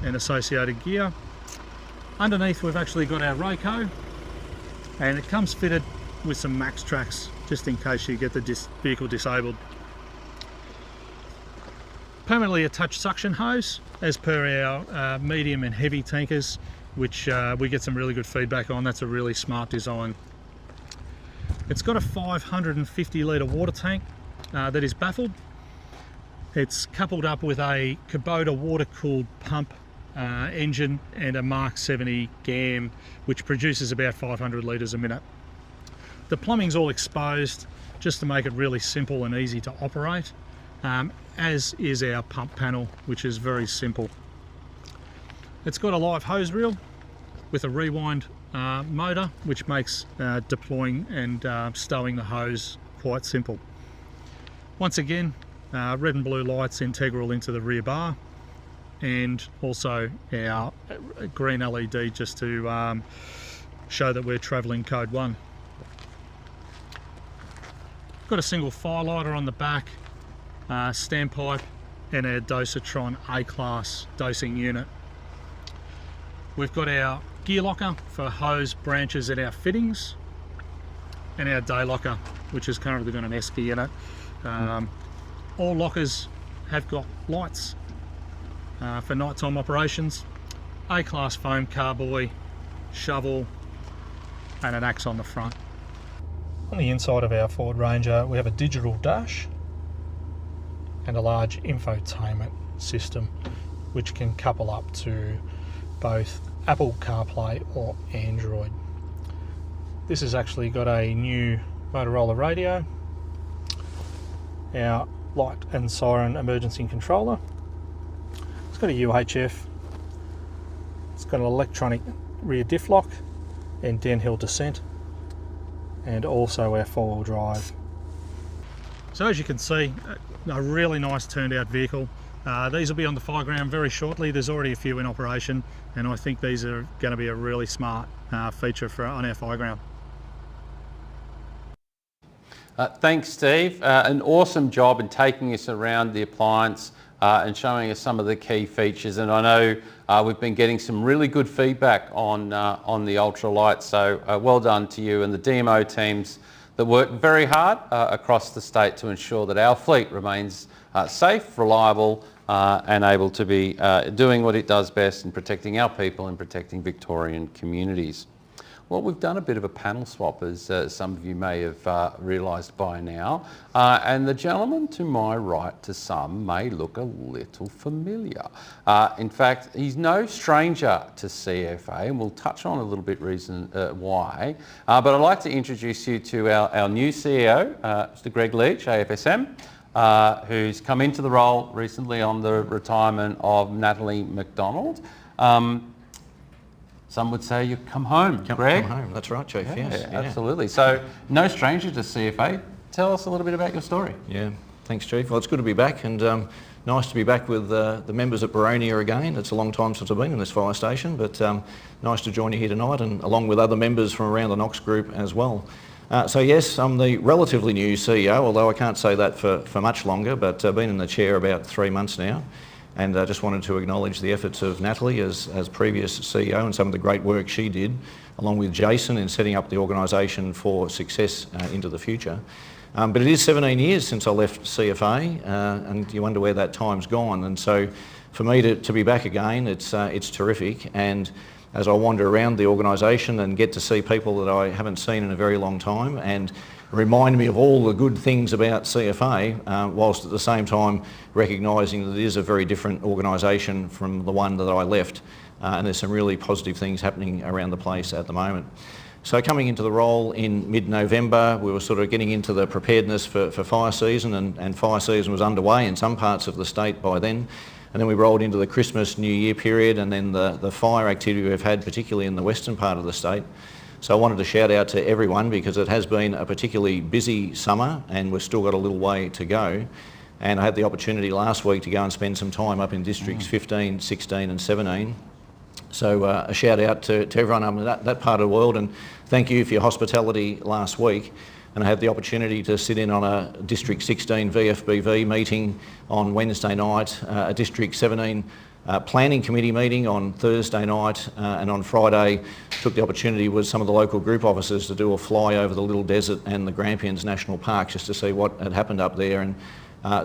and associated gear. Underneath we've actually got our Rayco, and it comes fitted with some max tracks just in case you get the vehicle disabled. Permanently attached suction hose as per our medium and heavy tankers, which we get some really good feedback on. That's a really smart design. It's got a 550 litre water tank that is baffled. It's coupled up with a Kubota water-cooled pump engine and a Mark 70 GAM, which produces about 500 litres a minute. The plumbing's all exposed just to make it really simple and easy to operate, as is our pump panel, which is very simple. It's got a live hose reel with a rewind motor, which makes deploying and stowing the hose quite simple. Once again, red and blue lights integral into the rear bar, and also our green LED just to show that we're travelling code 1. Got a single fire lighter on the back, standpipe, and our Dosatron A-class dosing unit. We've got our gear locker for hose branches at our fittings, and our day locker, which is currently got an S key in it. All lockers have got lights for nighttime operations, A-class foam carboy, shovel, and an axe on the front. On the inside of our Ford Ranger, we have a digital dash and a large infotainment system, which can couple up to both Apple CarPlay or Android. This has actually got a new Motorola radio, our light and siren emergency controller. It's got a UHF, it's got an electronic rear diff lock and downhill descent, and also our 4-wheel drive. So as you can see, a really nice turned out vehicle. These will be on the fireground very shortly. There's already a few in operation, and I think these are going to be a really smart feature on our fireground. Thanks, Steve. An awesome job in taking us around the appliance and showing us some of the key features. And I know we've been getting some really good feedback on the Ultralight, so well done to you and the DMO teams that work very hard across the state to ensure that our fleet remains safe, reliable, and able to be doing what it does best in protecting our people and protecting Victorian communities. Well, we've done a bit of a panel swap, as some of you may have realised by now, and the gentleman to my right to some may look a little familiar. In fact, he's no stranger to CFA, and we'll touch on a little bit reason why. But I'd like to introduce you to our new CEO, Mr. Greg Leach AFSM, who's come into the role recently on the retirement of Natalie McDonald. Some would say you've come home, Greg. Come home, that's right, Chief, yes. Yeah, absolutely. So, no stranger to CFA. Tell us a little bit about your story. Yeah, Thanks, Chief. Well, it's good to be back, and nice to be back with the members at Boronia again. It's a long time since I've been in this fire station, but nice to join you here tonight, and along with other members from around the Knox group as well. So yes, I'm the relatively new CEO, although I can't say that for much longer, but I've been in the chair about 3 months now. And I just wanted to acknowledge the efforts of Natalie as previous CEO and some of the great work she did, along with Jason, in setting up the organisation for success into the future. But it is 17 years since I left CFA, and you wonder where that time's gone. And so for me to be back again, it's terrific. And as I wander around the organisation and get to see people that I haven't seen in a very long time, and remind me of all the good things about CFA, whilst at the same time recognising that it is a very different organisation from the one that I left. And there's some really positive things happening around the place at the moment. So coming into the role in mid-November, we were sort of getting into the preparedness for fire season, and fire season was underway in some parts of the state by then. And then we rolled into the Christmas New Year period, and then the fire activity we've had, particularly in the western part of the state. So I wanted to shout out to everyone, because it has been a particularly busy summer and we've still got a little way to go. And I had the opportunity last week to go and spend some time up in districts 15, 16 and 17. So a shout out to everyone up in that part of the world, and thank you for your hospitality last week. And I had the opportunity to sit in on a District 16 VFBV meeting on Wednesday night, a District 17 planning committee meeting on Thursday night, and on Friday took the opportunity with some of the local group officers to do a fly over the Little Desert and the Grampians National Park, just to see what had happened up there. And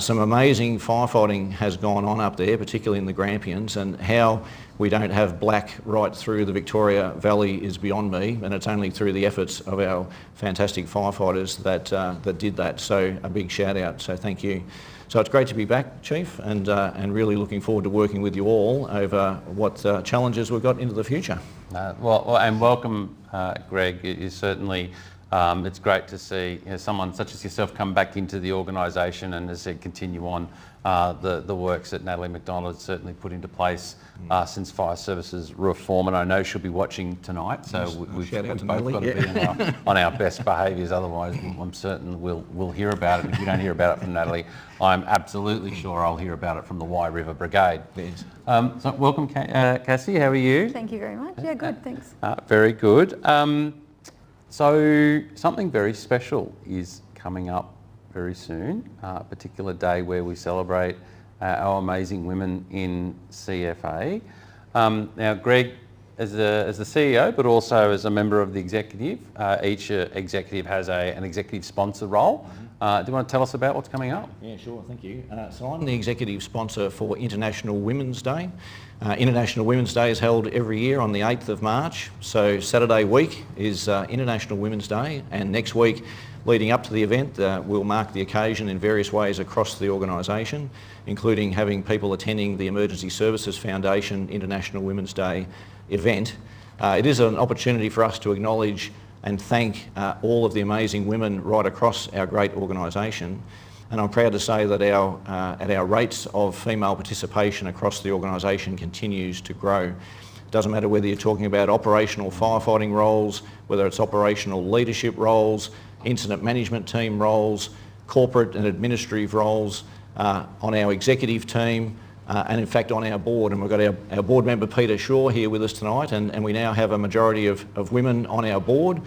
some amazing firefighting has gone on up there, particularly in the Grampians, and how we don't have black right through the Victoria Valley is beyond me, and it's only through the efforts of our fantastic firefighters that did that. So a big shout out, so thank you. So it's great to be back, Chief, and really looking forward to working with you all over what challenges we've got into the future. Well, and welcome, Greg. It is certainly, it's great to see someone such as yourself come back into the organisation and, as I said, continue on the works that Natalie McDonald has certainly put into place since fire services reform, and I know she'll be watching tonight, so we've both got to be on our best behaviours, otherwise I'm certain we'll hear about it. If you don't hear about it from Natalie, I'm absolutely sure I'll hear about it from the Wye River Brigade. Yes. So welcome, Cassie, how are you? Thank you very much. Yeah, good, thanks. Very good. So something very special is coming up very soon, a particular day where we celebrate our amazing women in CFA. Now, Greg, as the CEO, but also as a member of the executive, each executive has an executive sponsor role. Do you want to tell us about what's coming up? Yeah, sure, thank you. So I'm the executive sponsor for International Women's Day. International Women's Day is held every year on the 8th of March. So Saturday week is International Women's Day, and next week, leading up to the event, we'll mark the occasion in various ways across the organisation, including having people attending the Emergency Services Foundation International Women's Day event. It is an opportunity for us to acknowledge and thank all of the amazing women right across our great organisation. And I'm proud to say that our rates of female participation across the organisation continues to grow. It doesn't matter whether you're talking about operational firefighting roles, whether it's operational leadership roles, incident management team roles, corporate and administrative roles, on our executive team, and in fact on our board. And we've got our board member Peter Shaw here with us tonight, and we now have a majority of women on our board,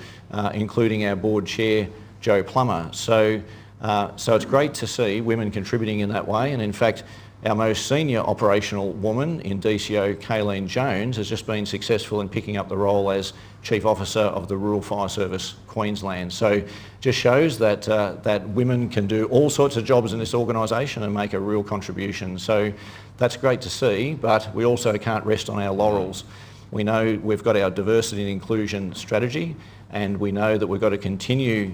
including our board chair, Jo Plummer. So it's great to see women contributing in that way, and in fact our most senior operational woman in DCO, Kayleen Jones, has just been successful in picking up the role as Chief Officer of the Rural Fire Service Queensland. So just shows that women can do all sorts of jobs in this organisation and make a real contribution. So that's great to see, but we also can't rest on our laurels. We know we've got our diversity and inclusion strategy, and we know that we've got to continue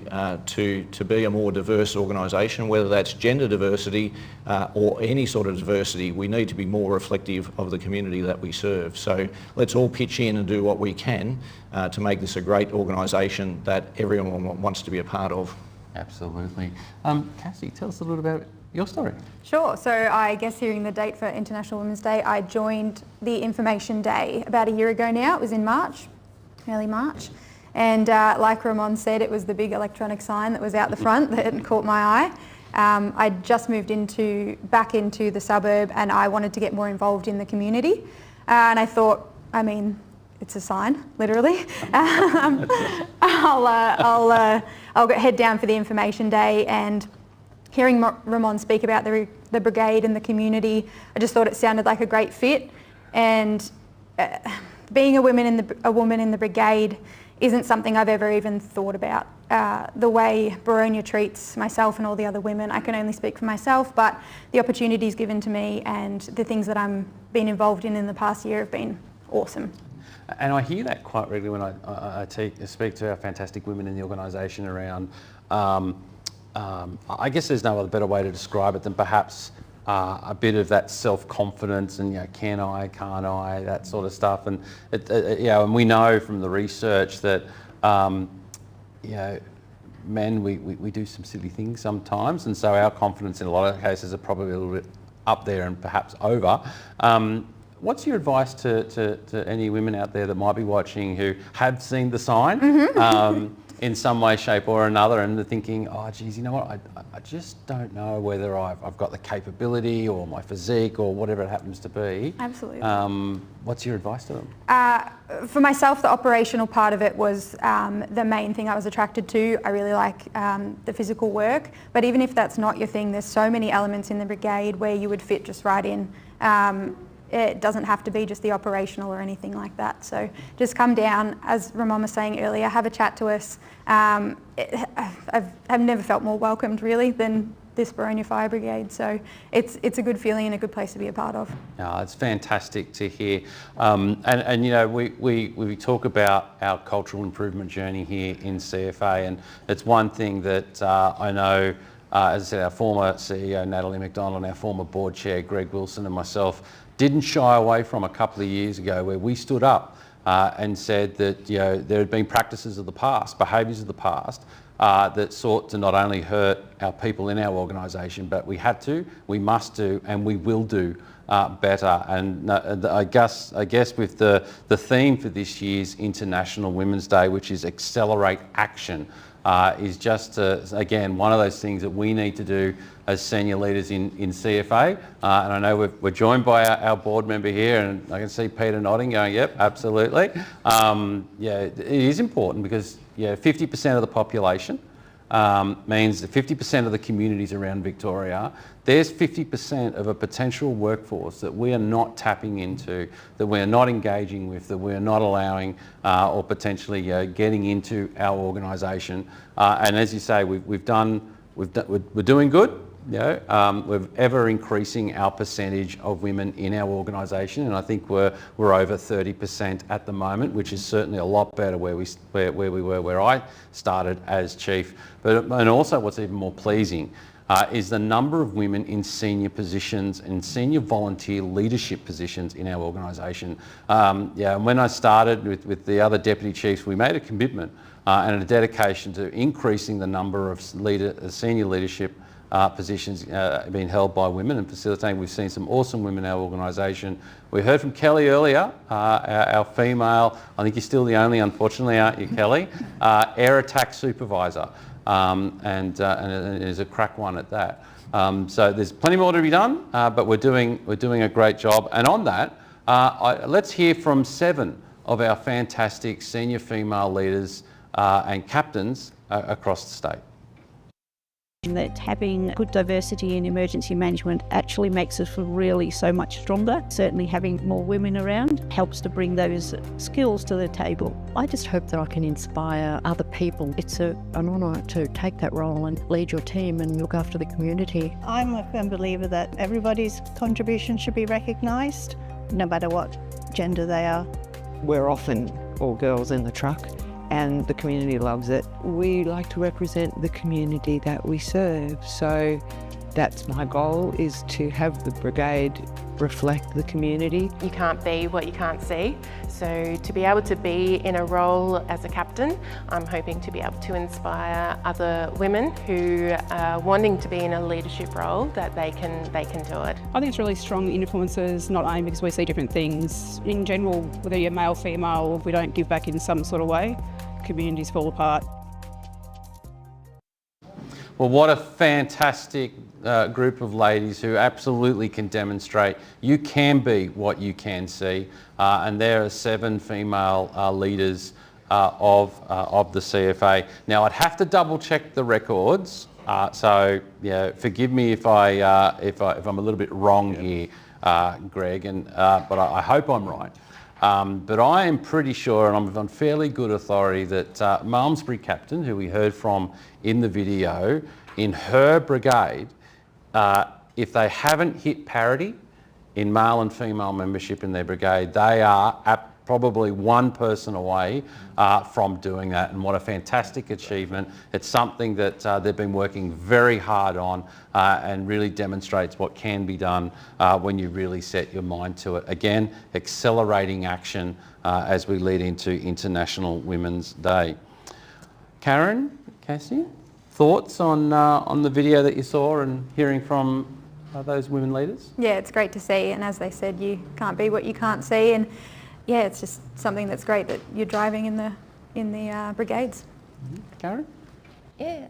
to be a more diverse organisation, whether that's gender diversity or any sort of diversity. We need to be more reflective of the community that we serve. So let's all pitch in and do what we can to make this a great organisation that everyone wants to be a part of. Absolutely. Cassie, tell us a little about your story. Sure. So I guess hearing the date for International Women's Day, I joined the Information Day about a year ago now. It was in March, early March. And like Ramon said, it was the big electronic sign that was out the front that caught my eye. I'd just moved back into the suburb, and I wanted to get more involved in the community. And I thought, I mean, it's a sign, literally. I'll head down for the information day, and hearing Ramon speak about the brigade and the community, I just thought it sounded like a great fit. And being a woman in the brigade isn't something I've ever even thought about. The way Boronia treats myself and all the other women, I can only speak for myself, but the opportunities given to me and the things that I'm been involved in the past year have been awesome. And I hear that quite regularly when I speak to our fantastic women in the organisation around, I guess there's no other better way to describe it than perhaps a bit of that self-confidence and, you know, can I, can't I, that sort of stuff. And, and we know from the research that, you know, men, we do some silly things sometimes, and so our confidence in a lot of cases are probably a little bit up there and perhaps over. What's your advice to any women out there that might be watching who have seen the sign in some way, shape or another, and they're thinking, oh geez, you know what, I just don't know whether I've got the capability or my physique or whatever it happens to be. Absolutely. What's your advice to them? For myself, the operational part of it was the main thing I was attracted to. I really like the physical work, but even if that's not your thing, there's so many elements in the brigade where you would fit just right in. It doesn't have to be just the operational or anything like that. So just come down, as Ramon was saying earlier, have a chat to us. I've never felt more welcomed really than this Boronia Fire Brigade. So it's a good feeling and a good place to be a part of. No, it's fantastic to hear. And you know, we talk about our cultural improvement journey here in CFA, and it's one thing that I know, as I said, our former CEO Natalie McDonald and our former board chair Greg Wilson and myself didn't shy away from a couple of years ago, where we stood up and said that, you know, there had been practices of the past, behaviours of the past, that sought to not only hurt our people in our organisation, but we we must do, and we will do better. And I guess with the theme for this year's International Women's Day, which is Accelerate Action, is just, again, one of those things that we need to do as senior leaders in CFA. And I know we're joined by our board member here, and I can see Peter nodding, going, yep, absolutely. Yeah, it is important because, yeah, 50% of the population means that 50% of the communities around Victoria, there's 50% of a potential workforce that we are not tapping into, that we're not engaging with, that we're not allowing or potentially getting into our organisation. And as you say, we're doing good. You know, we're ever increasing our percentage of women in our organisation, and I think we're over 30% at the moment, which is certainly a lot better where we were where I started as chief. And also what's even more pleasing is the number of women in senior positions and senior volunteer leadership positions in our organisation. Yeah, and when I started with the other deputy chiefs, we made a commitment and a dedication to increasing the number of senior leadership positions being held by women and facilitating. We've seen some awesome women in our organisation. We heard from Kelly earlier, our female, I think you're still the only, unfortunately, aren't you, Kelly? Air attack supervisor, and is a crack one at that. So there's plenty more to be done, but we're doing a great job. And on that, let's hear from 7 of our fantastic senior female leaders and captains across the state. That having good diversity in emergency management actually makes us feel really so much stronger. Certainly having more women around helps to bring those skills to the table. I just hope that I can inspire other people. It's an honour to take that role and lead your team and look after the community. I'm a firm believer that everybody's contribution should be recognised, no matter what gender they are. We're often all girls in the truck, and the community loves it. We like to represent the community that we serve, so that's my goal, is to have the brigade reflect the community. You can't be what you can't see, so to be able to be in a role as a captain, I'm hoping to be able to inspire other women who are wanting to be in a leadership role that they can do it. I think it's really strong influences, not only because we see different things. In general, whether you're male, female, if we don't give back in some sort of way, communities fall apart. Well, what a fantastic group of ladies who absolutely can demonstrate you can be what you can see. And there are 7 female leaders of the CFA. Now, I'd have to double check the records. So, yeah, forgive me if I'm a little bit wrong here, Greg, but I hope I'm right. But I am pretty sure, and I'm on fairly good authority, that Malmesbury Captain, who we heard from in the video, in her brigade, if they haven't hit parity in male and female membership in their brigade, they are probably one person away from doing that. And what a fantastic achievement. It's something that they've been working very hard on and really demonstrates what can be done when you really set your mind to it. Again, accelerating action as we lead into International Women's Day. Karen, Cassie, thoughts on the video that you saw and hearing from those women leaders? Yeah, it's great to see, and as they said, you can't be what you can't see, and yeah, it's just something that's great that you're driving in the brigades. Karen? Yeah,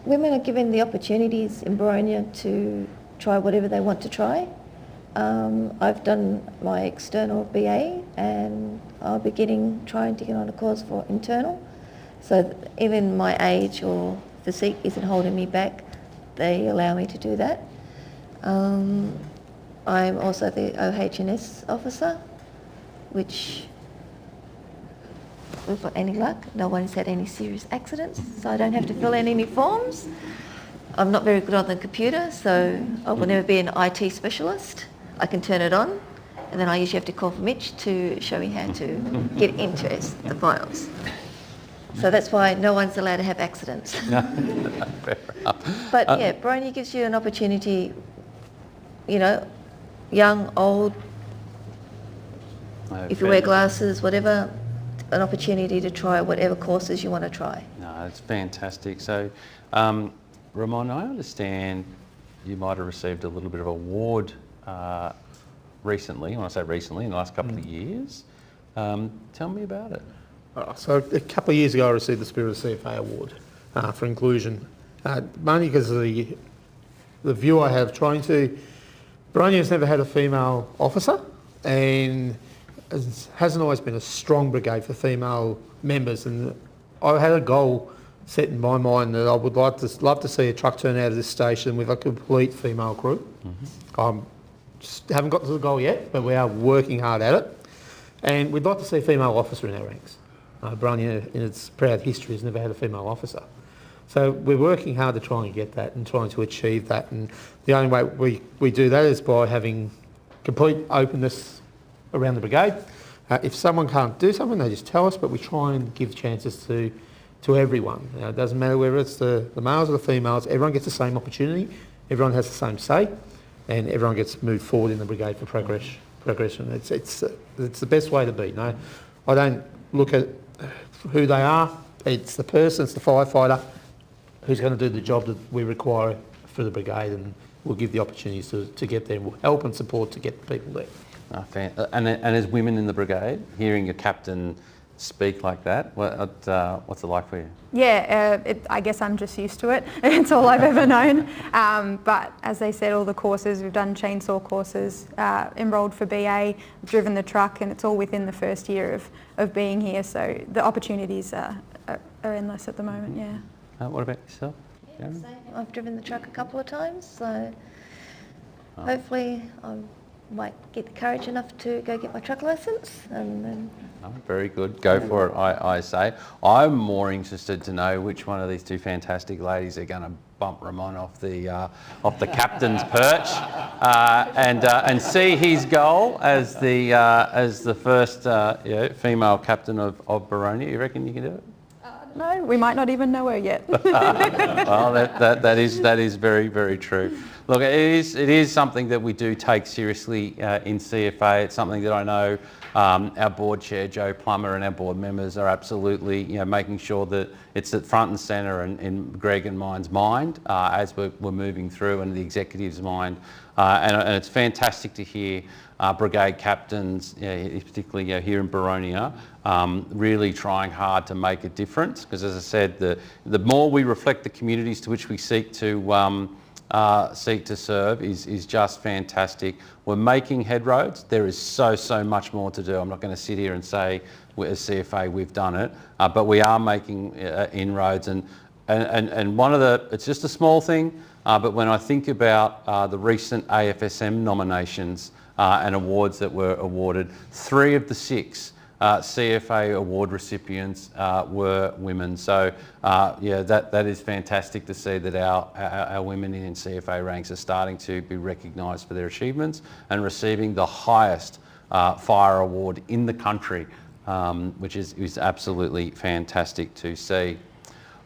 women are given the opportunities in Boronia to try whatever they want to try. I've done my external BA, and I'll be trying to get on a course for internal. So even my age or physique isn't holding me back. They allow me to do that. I'm also the OH&S officer, which, we've got any luck, no one's had any serious accidents, so I don't have to fill in any forms. I'm not very good on the computer, so I will never be an IT specialist. I can turn it on, and then I usually have to call for Mitch to show me how to get into the files. So that's why no one's allowed to have accidents. Fair enough. But yeah, Boronia gives you an opportunity, you know, young, old, if you wear glasses, whatever, an opportunity to try whatever courses you want to try. No, it's fantastic. So, Ramon, I understand you might have received a little bit of award recently. When I say recently, in the last couple of years. Tell me about it. So a couple of years ago I received the Spirit of CFA Award for inclusion, mainly because of the view I have trying to... Boronia's never had a female officer, and it hasn't always been a strong brigade for female members, and I had a goal set in my mind that I would love to see a truck turn out of this station with a complete female crew. Just haven't got to the goal yet, but we are working hard at it, and we'd like to see a female officer in our ranks. Boronia, in its proud history, has never had a female officer. So we're working hard to try and get that and trying to achieve that. And the only way we do that is by having complete openness around the brigade. If someone can't do something, they just tell us, but we try and give chances to everyone. It doesn't matter whether it's the males or the females, everyone gets the same opportunity, everyone has the same say, and everyone gets moved forward in the brigade for progression. It's the best way to be. No, I don't look at who they are. It's the person, it's the firefighter who's going to do the job that we require for the brigade, and we'll give the opportunities to get there. We'll help and support to get people there. And as women in the brigade, hearing your captain speak like that, what's it like for you? Yeah, I guess I'm just used to it. It's all I've ever known. But as they said, all the courses, we've done chainsaw courses, enrolled for BA, driven the truck, and it's all within the first year of being here. So the opportunities are endless at the moment, yeah. What about yourself? Yeah, same. I've driven the truck a couple of times, so hopefully I might get the courage enough to go get my truck licence, and then... Oh, very good. Go for it, I say. I'm more interested to know which one of these two fantastic ladies are going to bump Ramon off the captain's perch and see his goal as the first female captain of Boronia. You reckon you can do it? No, we might not even know her yet. Well, that is very, very true. Look, it is something that we do take seriously in CFA. It's something that I know our board chair, Joe Plummer, and our board members are absolutely, making sure that it's at front and centre in Greg and mine's mind as we're moving through, and the executive's mind. And it's fantastic to hear brigade captains, particularly here in Boronia, really trying hard to make a difference. Because as I said, the more we reflect the communities to which we seek to serve is just fantastic. We're making headroads. There is so much more to do. I'm not going to sit here and say as CFA we've done it, but we are making inroads. And one of it's just a small thing, but when I think about the recent AFSM nominations and awards that were awarded, 3 of the 6 CFA award recipients were women. So that is fantastic to see that our women in CFA ranks are starting to be recognised for their achievements and receiving the highest fire award in the country, which is absolutely fantastic to see.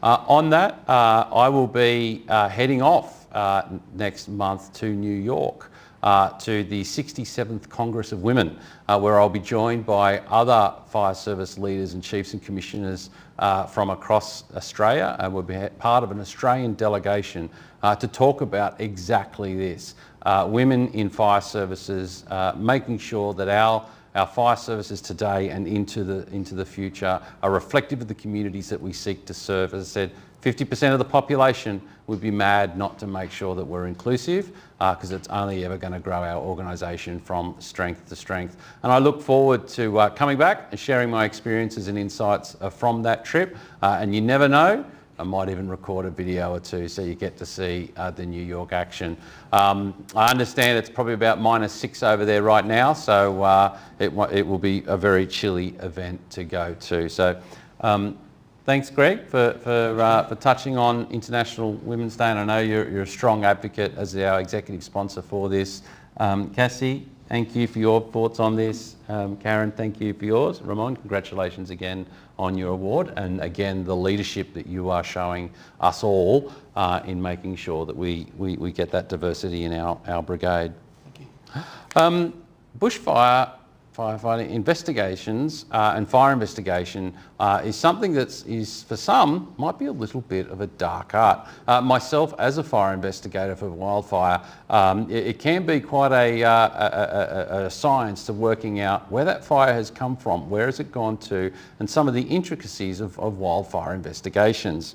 On that, I will be heading off next month to New York to the 67th Congress of Women, where I'll be joined by other fire service leaders and chiefs and commissioners from across Australia, and we'll be part of an Australian delegation to talk about exactly this. Women in fire services, making sure that our fire services today and into the future are reflective of the communities that we seek to serve. As I said, 50% of the population would be mad not to make sure that we're inclusive, because it's only ever going to grow our organisation from strength to strength. And I look forward to coming back and sharing my experiences and insights from that trip. And you never know, I might even record a video or 2 so you get to see the New York action. I understand it's probably about -6 over there right now, so it will be a very chilly event to go to. So thanks, Greg, for touching on International Women's Day, and I know you're a strong advocate as our executive sponsor for this. Cassie, thank you for your thoughts on this. Karen, thank you for yours. Ramon, congratulations again on your award, and again the leadership that you are showing us all in making sure that we get that diversity in our brigade. Thank you. Bushfire firefighting investigations and fire investigation is something that is for some might be a little bit of a dark art. Myself as a fire investigator for wildfire, it can be quite a science to working out where that fire has come from, where has it gone to, and some of the intricacies of wildfire investigations.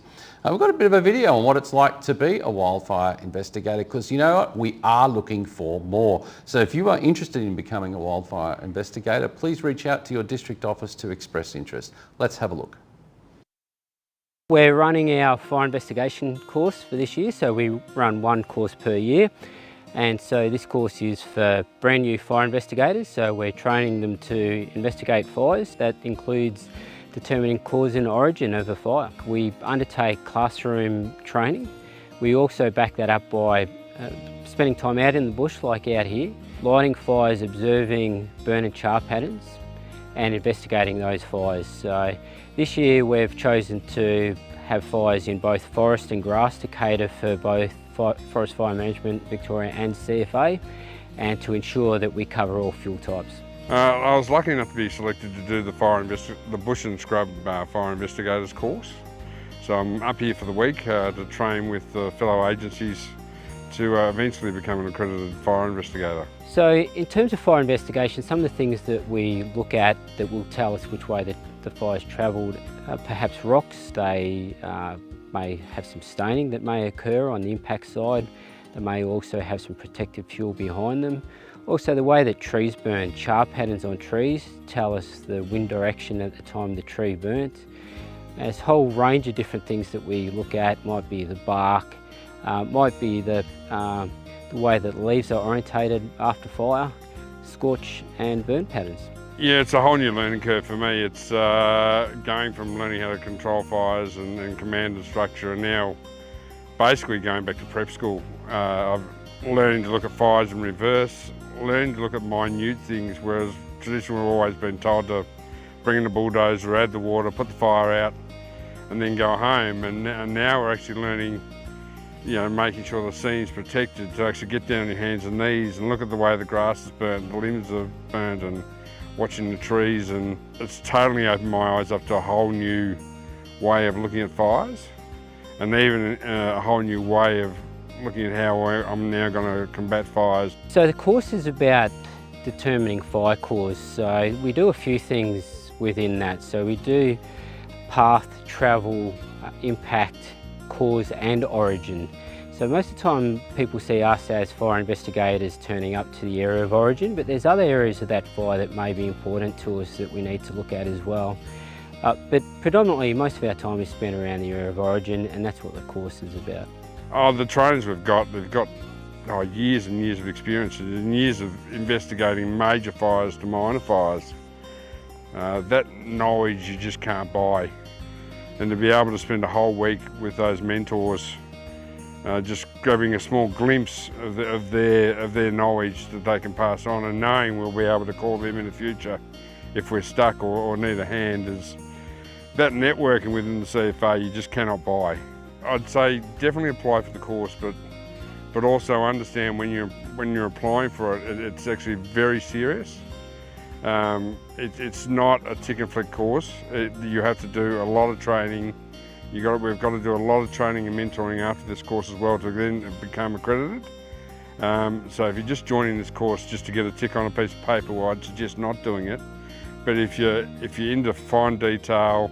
We've got a bit of a video on what it's like to be a wildfire investigator, because you know what, we are looking for more. So if you are interested in becoming a wildfire investigator, please reach out to your district office to express interest. Let's have a look. We're running our fire investigation course for this year, so we run 1 course per year. And so this course is for brand new fire investigators, so we're training them to investigate fires. That includes determining cause and origin of a fire. We undertake classroom training. We also back that up by spending time out in the bush, like out here, lighting fires, observing burn and char patterns, and investigating those fires. So this year we've chosen to have fires in both forest and grass to cater for both Forest Fire Management Victoria and CFA, and to ensure that we cover all fuel types. I was lucky enough to be selected to do the Bush and Scrub Fire Investigators course. So I'm up here for the week to train with fellow agencies to eventually become an accredited fire investigator. So in terms of fire investigation, some of the things that we look at that will tell us which way the fire's travelled, perhaps rocks, they may have some staining that may occur on the impact side. They may also have some protective fuel behind them. Also the way that trees burn, char patterns on trees tell us the wind direction at the time the tree burnt. There's a whole range of different things that we look at. Might be the bark, might be the way that leaves are orientated after fire, scorch and burn patterns. Yeah, it's a whole new learning curve for me. It's going from learning how to control fires and command and structure, and now basically going back to prep school. I've learning to look at fires in reverse, learning to look at minute things, whereas traditionally we've always been told to bring in the bulldozer, add the water, put the fire out and then go home. And now we're actually learning you know, making sure the scene's protected, to actually get down on your hands and knees and look at the way the grass is burnt, the limbs are burnt, and watching the trees, and it's totally opened my eyes up to a whole new way of looking at fires, and even a whole new way of looking at how I'm now going to combat fires. So the course is about determining fire cause. So we do a few things within that. So we do path, travel, impact, cause and origin. So most of the time people see us as fire investigators turning up to the area of origin, but there's other areas of that fire that may be important to us that we need to look at as well. But predominantly most of our time is spent around the area of origin, and that's what the course is about. Oh, the trainers they've got years and years of experience and years of investigating major fires to minor fires. That knowledge you just can't buy. And to be able to spend a whole week with those mentors, just grabbing a small glimpse of their knowledge that they can pass on, and knowing we'll be able to call them in the future if we're stuck or need a hand, is that networking within the CFA you just cannot buy. I'd say definitely apply for the course, but also understand when you're applying for it, it's actually very serious. It's not a tick and flick course. You have to do a lot of training. We've got to do a lot of training and mentoring after this course as well to then become accredited. So if you're just joining this course just to get a tick on a piece of paper, well, I'd suggest not doing it. But if you're into fine detail,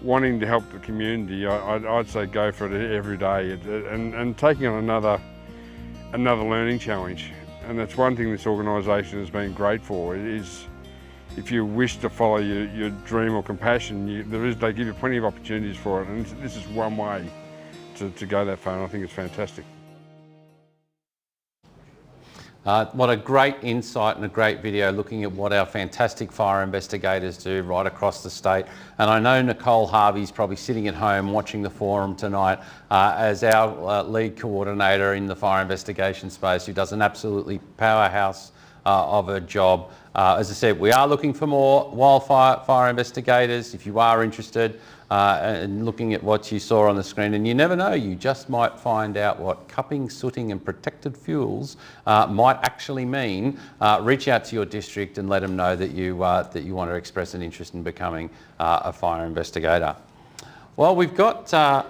wanting to help the community, I'd say go for it every day, and taking on another learning challenge. And that's one thing this organisation has been great for, is if you wish to follow your dream or compassion, they give you plenty of opportunities for it, and this is one way to go that far, and I think it's fantastic. What a great insight and a great video looking at what our fantastic fire investigators do right across the state. And I know Nicole Harvey's probably sitting at home watching the forum tonight as our lead coordinator in the fire investigation space, who does an absolutely powerhouse of a job. As I said, we are looking for more wildfire investigators. If you are interested, and looking at what you saw on the screen, and you never know, you just might find out what cupping, sooting and protected fuels might actually mean. Reach out to your district and let them know that you want to express an interest in becoming a fire investigator. Well, we've got a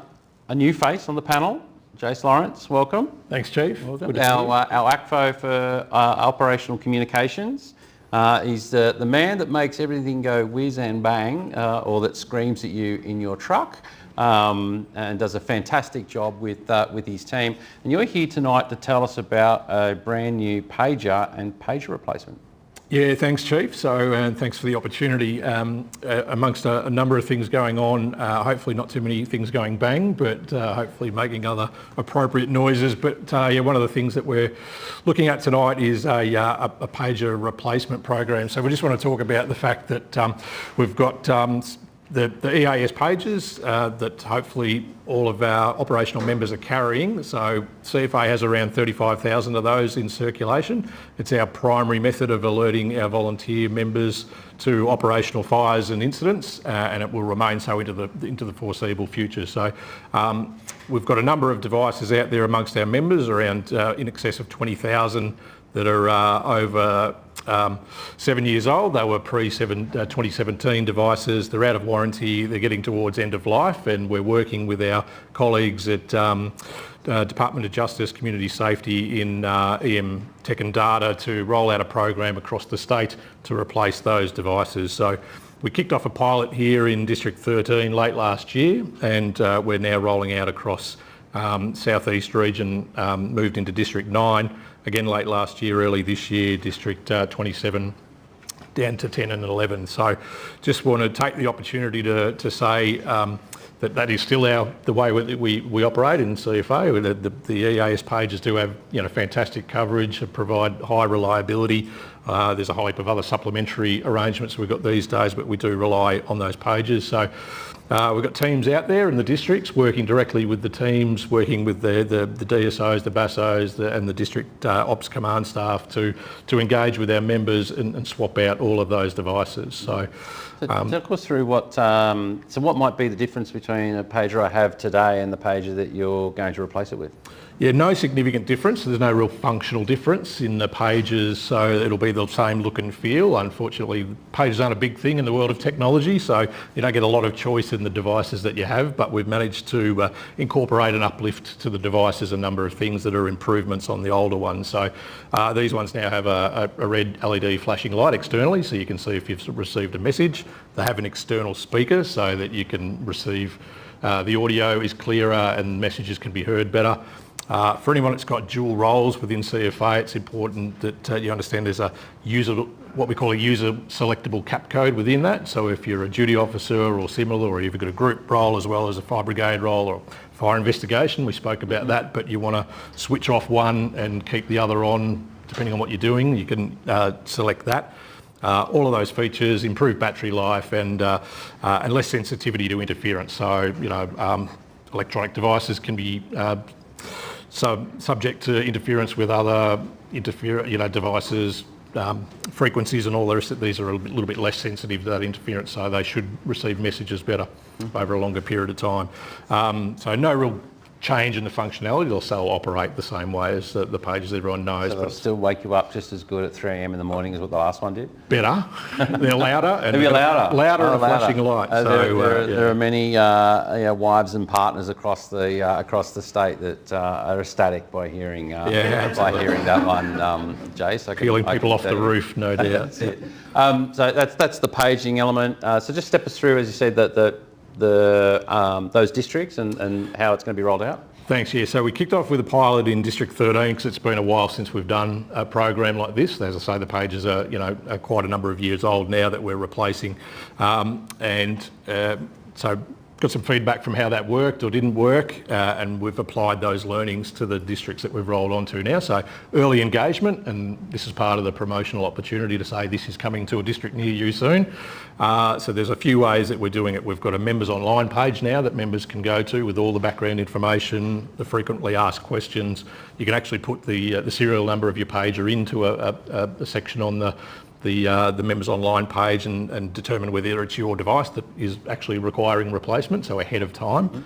new face on the panel. Jace Lawrence, welcome. Thanks, Chief. Welcome. Our ACFO for Operational Communications. He's the man that makes everything go whiz and bang, or that screams at you in your truck, and does a fantastic job with his team. And you're here tonight to tell us about a brand new pager and pager replacement. Yeah, thanks, Chief. So, thanks for the opportunity. Amongst a number of things going on, hopefully not too many things going bang, but hopefully making other appropriate noises. But yeah, one of the things that we're looking at tonight is a pager replacement program. So we just want to talk about the fact that we've got the EAS pages that hopefully all of our operational members are carrying. So CFA has around 35,000 of those in circulation. It's our primary method of alerting our volunteer members to operational fires and incidents, and it will remain so into the foreseeable future. So we've got a number of devices out there amongst our members, around in excess of 20,000 that are over 7 years old. They were pre-2017 devices. They're out of warranty. They're getting towards end of life, and we're working with our colleagues at Department of Justice, Community Safety in EM Tech and Data to roll out a program across the state to replace those devices. So we kicked off a pilot here in District 13 late last year, and we're now rolling out across Southeast region, moved into District 9, again late last year, early this year, District 27 down to 10 and 11. So just want to take the opportunity to say that is still the way we operate in CFA. The EAS pages do have fantastic coverage, provide high reliability. There's a whole heap of other supplementary arrangements we've got these days, but we do rely on those pages. So we've got teams out there in the districts working directly with the teams, working with the DSOs, the BASOs and the district ops command staff to engage with our members and swap out all of those devices. So talk us through what might be the difference between a pager I have today and the pager that you're going to replace it with? Yeah, no significant difference. There's no real functional difference in the pages, so it'll be the same look and feel. Unfortunately, pages aren't a big thing in the world of technology, so you don't get a lot of choice in the devices that you have, but we've managed to incorporate and uplift to the devices a number of things that are improvements on the older ones. So these ones now have a red LED flashing light externally, so you can see if you've received a message. They have an external speaker so that you can receive, the audio is clearer and messages can be heard better. For anyone that's got dual roles within CFA, it's important that you understand there's what we call a user selectable cap code within that. So if you're a duty officer or similar, or you've got a group role as well as a fire brigade role or fire investigation, we spoke about that, but you want to switch off one and keep the other on, depending on what you're doing, you can select that. All of those features, improved battery life and less sensitivity to interference. So, electronic devices can be subject to interference with other devices, frequencies and all the rest of these are a little bit less sensitive to that interference, so they should receive messages better over a longer period of time. So no real change in the functionality. They'll still operate the same way as the pages everyone knows. So they'll still wake you up just as good at 3 a.m. in the morning as what the last one did? Better. They're louder. And they're louder. Louder and flashing light. There are many wives and partners across the state that are ecstatic by hearing that one, Jace. Peeling people off the roof, no doubt. That's it. So that's the paging element. So just step us through, as you said, those districts and how it's going to be rolled out. Thanks. Yeah, so we kicked off with a pilot in District 13 because it's been a while since we've done a program like this. As I say, the pages are quite a number of years old now that we're replacing, so got some feedback from how that worked or didn't work, and we've applied those learnings to the districts that we've rolled onto now. So early engagement, and this is part of the promotional opportunity to say this is coming to a district near you soon. So there's a few ways that we're doing it. We've got a members online page now that members can go to with all the background information, the frequently asked questions. You can actually put the serial number of your pager into a section on the members online page and determine whether it's your device that is actually requiring replacement, so ahead of time.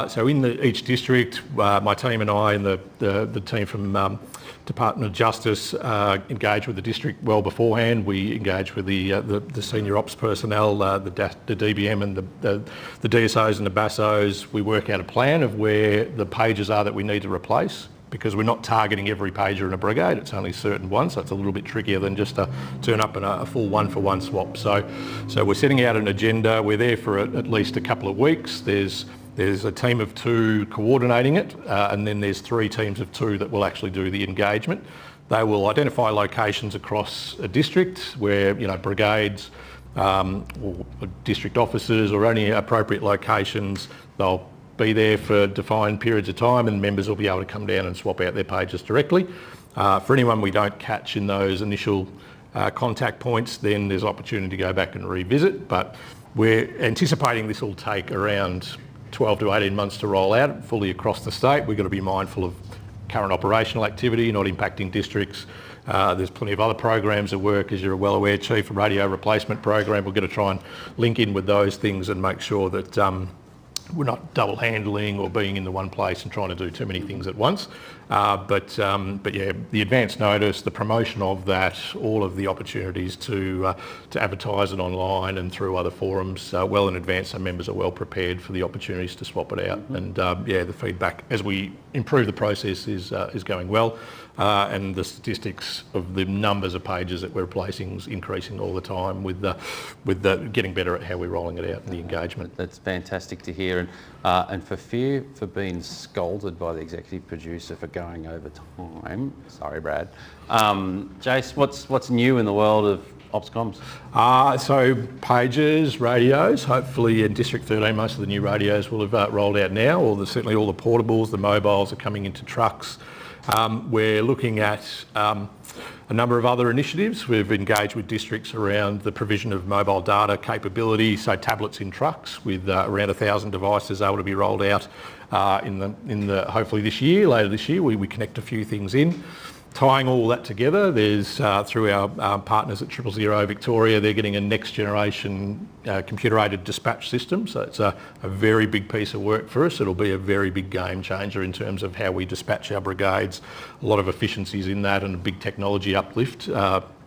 So in each district, my team and I and the team from Department of Justice engage with the district well beforehand. We engage with the senior ops personnel, the DBM and the DSOs and the BASOs. We work out a plan of where the pages are that we need to replace, because we're not targeting every pager in a brigade, it's only certain ones, so it's a little bit trickier than just to turn up in a full one-for-one swap. So we're setting out an agenda. We're there for at least a couple of weeks. There's a team of 2 coordinating it, and then there's 3 teams of 2 that will actually do the engagement. They will identify locations across a district where, brigades or district officers or any appropriate locations, they'll be there for defined periods of time, and members will be able to come down and swap out their pages directly. For anyone we don't catch in those initial contact points, then there's opportunity to go back and revisit, but we're anticipating this will take around 12 to 18 months to roll out fully across the state. We've got to be mindful of current operational activity, not impacting districts. There's plenty of other programs at work, as you're well aware, Chief, a radio replacement program. We're going to try and link in with those things and make sure that we're not double handling or being in the one place and trying to do too many things at once. But yeah, the advance notice, the promotion of that, all of the opportunities to advertise it online and through other forums well in advance, so members are well prepared for the opportunities to swap it out. And yeah, the feedback as we improve the process is going well. And the statistics of the numbers of pages that we're replacing is increasing all the time with the getting better at how we're rolling it out and the engagement. That's fantastic to hear. And for fear for being scolded by the executive producer for going over time, sorry Brad, Jace, what's new in the world of Ops Comms? So pages, radios, hopefully in District 13 most of the new radios will have rolled out now, or certainly all the portables, the mobiles are coming into trucks. We're looking at a number of other initiatives. We've engaged with districts around the provision of mobile data capability, so tablets in trucks with around 1,000 devices able to be rolled out hopefully later this year. We connect a few things in. Tying all that together, there's through our partners at 000 Victoria, they're getting a next generation computer-aided dispatch system. So it's a very big piece of work for us. It'll be a very big game changer in terms of how we dispatch our brigades. A lot of efficiencies in that and a big technology uplift.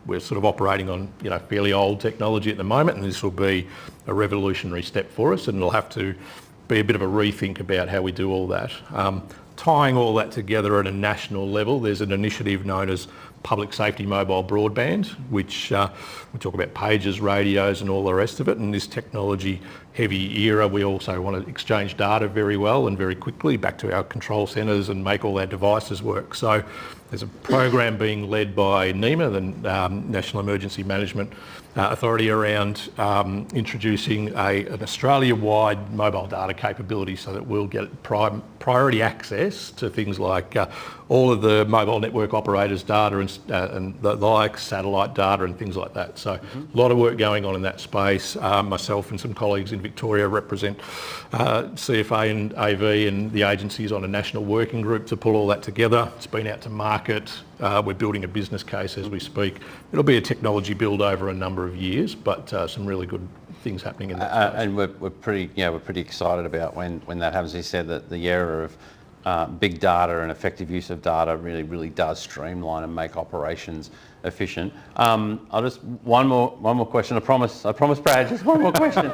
We're sort of operating on fairly old technology at the moment, and this will be a revolutionary step for us, and it'll have to be a bit of a rethink about how we do all that. Tying all that together at a national level, there's an initiative known as Public Safety Mobile Broadband, which we talk about pages, radios and all the rest of it. In this technology heavy era, we also want to exchange data very well and very quickly back to our control centres and make all our devices work. So there's a program being led by NEMA, the National Emergency Management Authority, around introducing an Australia-wide mobile data capability so that we'll get priority access to things like all of the mobile network operators' data and the like, satellite data and things like that. So a lot of work going on in that space. Myself and some colleagues in Victoria represent CFA and AV and the agencies on a national working group to pull all that together. It's been out to market. We're building a business case as we speak. It'll be a technology build over a number of years, but some really good things happening in that space. And we're pretty excited about when that happens. He said that the era of big data and effective use of data really does streamline and make operations efficient. I'll just one more question. I promise, Brad. Just one more question.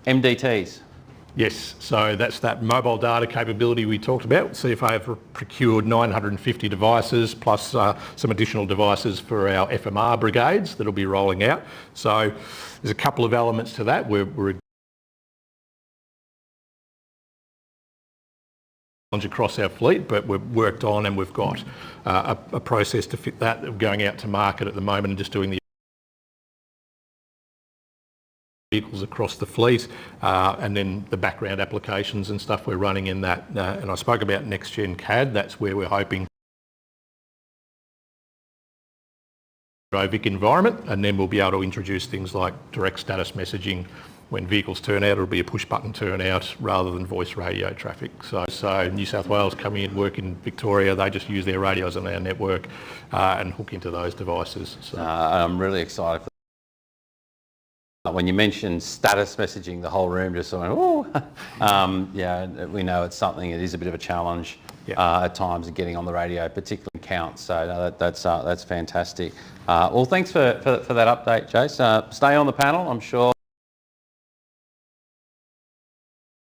MDTs. Yes, so that's that mobile data capability we talked about. CFA have procured 950 devices plus some additional devices for our FMR brigades that'll be rolling out. So there's a couple of elements to that. We're across our fleet, but we've worked on and we've got a process to fit that. We're going out to market at the moment and just doing the vehicles across the fleet, and then the background applications and stuff we're running in that. And I spoke about next gen CAD. That's where we're hoping Vic environment, and then we'll be able to introduce things like direct status messaging. When vehicles turn out, it'll be a push button turnout rather than voice radio traffic. So New South Wales coming in, work in Victoria, they just use their radios on our network and hook into those devices. So. I'm really excited for that. When you mentioned status messaging, the whole room just went, oh, yeah, we know it's something, it is a bit of a challenge at times getting on the radio, particularly in counts. So that's fantastic. Well, thanks for that update, Jace. Stay on the panel, I'm sure.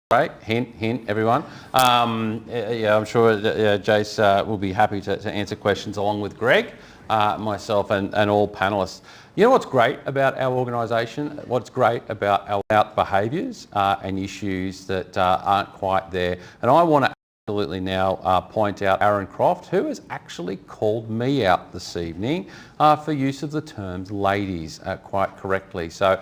Great, hint, everyone. Yeah, I'm sure Jace will be happy to answer questions along with Greg, myself and all panellists. You know what's great about our organisation? What's great about our behaviours and issues that aren't quite there? And I want to absolutely now point out Aaron Croft, who has actually called me out this evening for use of the terms ladies quite correctly. So